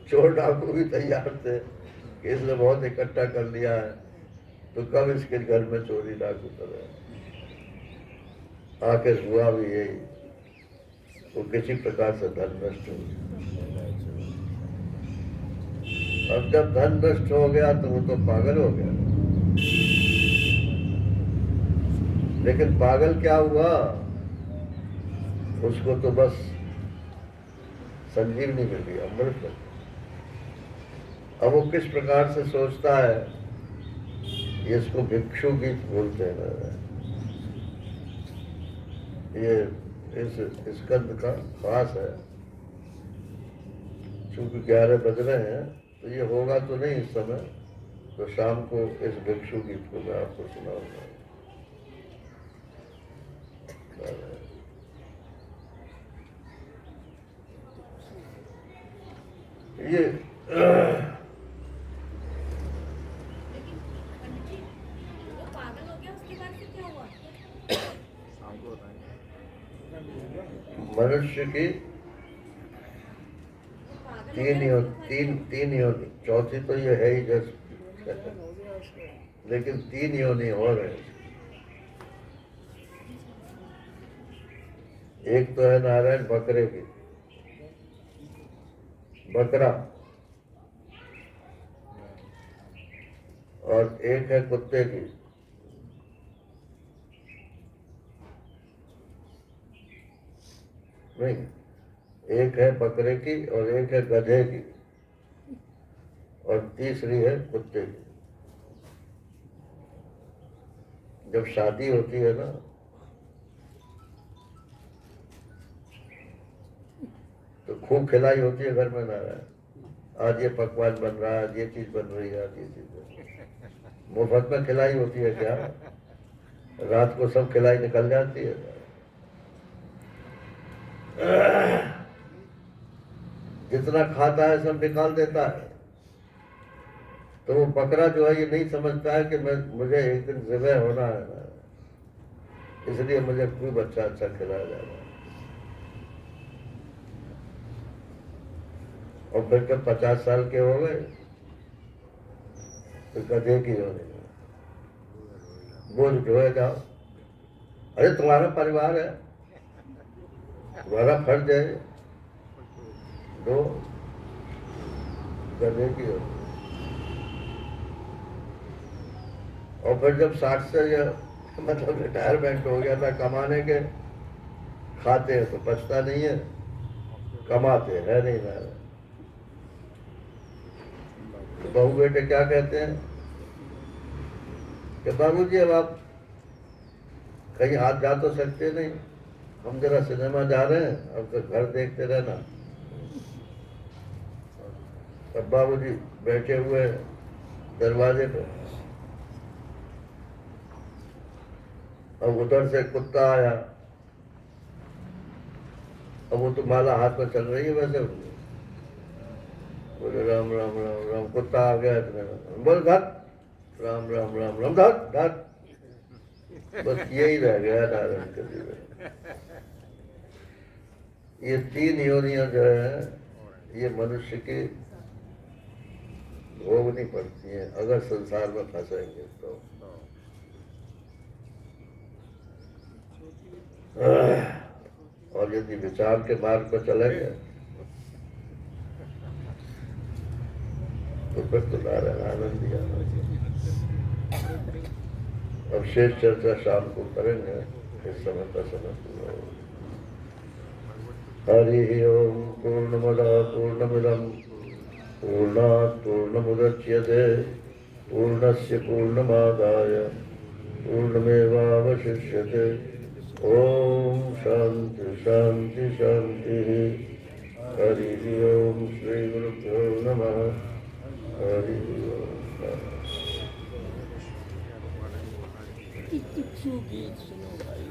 चोर डाकू भी तैयार थे कि इसने बहुत इकट्ठा कर लिया है तो कब इसके घर में चोरी डाकू करे। आखिर हुआ भी यही, वो किसी प्रकार से धन नष्ट हो गया। अब जब धन नष्ट हो गया तो वो तो पागल हो गया। लेकिन पागल क्या हुआ, उसको तो बस संजीवनी मिल गई, अमृत मिल गया। अब वो किस प्रकार से सोचता है, ये इसको भिक्षु गीत बोलते हैं। ये इस स्कंद का खास है। चूंकि 11 बज रहे हैं तो ये होगा तो नहीं इस समय, तो शाम को इस भिक्षु गीत को मैं आपको सुनाऊंगा। ये मनुष्य की तीन योनि, चौथी तो ये है ही जस्ट, लेकिन 3 योनि और है। एक तो है नारायण बकरे की, बकरा, और एक है कुत्ते की, नहीं, एक है बकरे की और एक है गधे की, और तीसरी है कुत्ते की। जब शादी होती है ना, तो खूब खिलाई होती है घर में नारायण। आज ये पकवान बन रहा है, आज ये चीज बन रही है, आज ये चीज बन रही है। मुफ्त में खिलाई होती है क्या? रात को सब खिलाई निकल जाती है। जितना खाता है सब निकाल देता है। तो वो बकरा जो है ये नहीं समझता है कि मुझे एक दिन ज़िबह होना है ना, इसलिए मुझे खूब अच्छा खिलाया जा रहा है। और फिर जब 50 साल के हो गए तो गधे की होने बोझ ढोए जाओ। अरे तुम्हारा परिवार है, तुम्हारा फर्ज है, दो। गधे की हो। और फिर जब 60 से मतलब रिटायरमेंट हो गया था कमाने के, खाते हैं तो बचता नहीं है, कमाते है नहीं ना। तो बहू बेटे क्या कहते हैं कि बाबूजी अब आप कहीं हाथ जा तो सकते नहीं, हम जरा सिनेमा जा रहे हैं, अब तो घर देखते रहना। अब बाबूजी बैठे हुए दरवाजे पे, अब उधर से कुत्ता आया। अब वो तो माला हाथ में चल रही है वैसे, बोले राम राम राम राम। कुत्ता आ गया इतने, बोल धत, राम राम राम राम, धत धत। बस यही रह गया नारायण के जीवन। ये 3 योनियां जो है ये मनुष्य की भोगनी पड़ती है अगर संसार में फंसेंगे तो। और यदि विचार के मार्ग पर चलेंगे तो फिर तो नारायण आनंद ही। अब शेष चर्चा शाम को करेंगे। इस समय का समय पूरा हो। हरि ओम पूर्णमदः पूर्णमिदं पूर्णात् पूर्णमुदच्यते पूर्णस्य पूर्णमादाय पूर्णमेवावशिष्यते। ओम शांति शांति शांति। हरि ओम श्री गुरुभ्यो नमः। हरि ओम। इच्छू गीत सुनो भाई।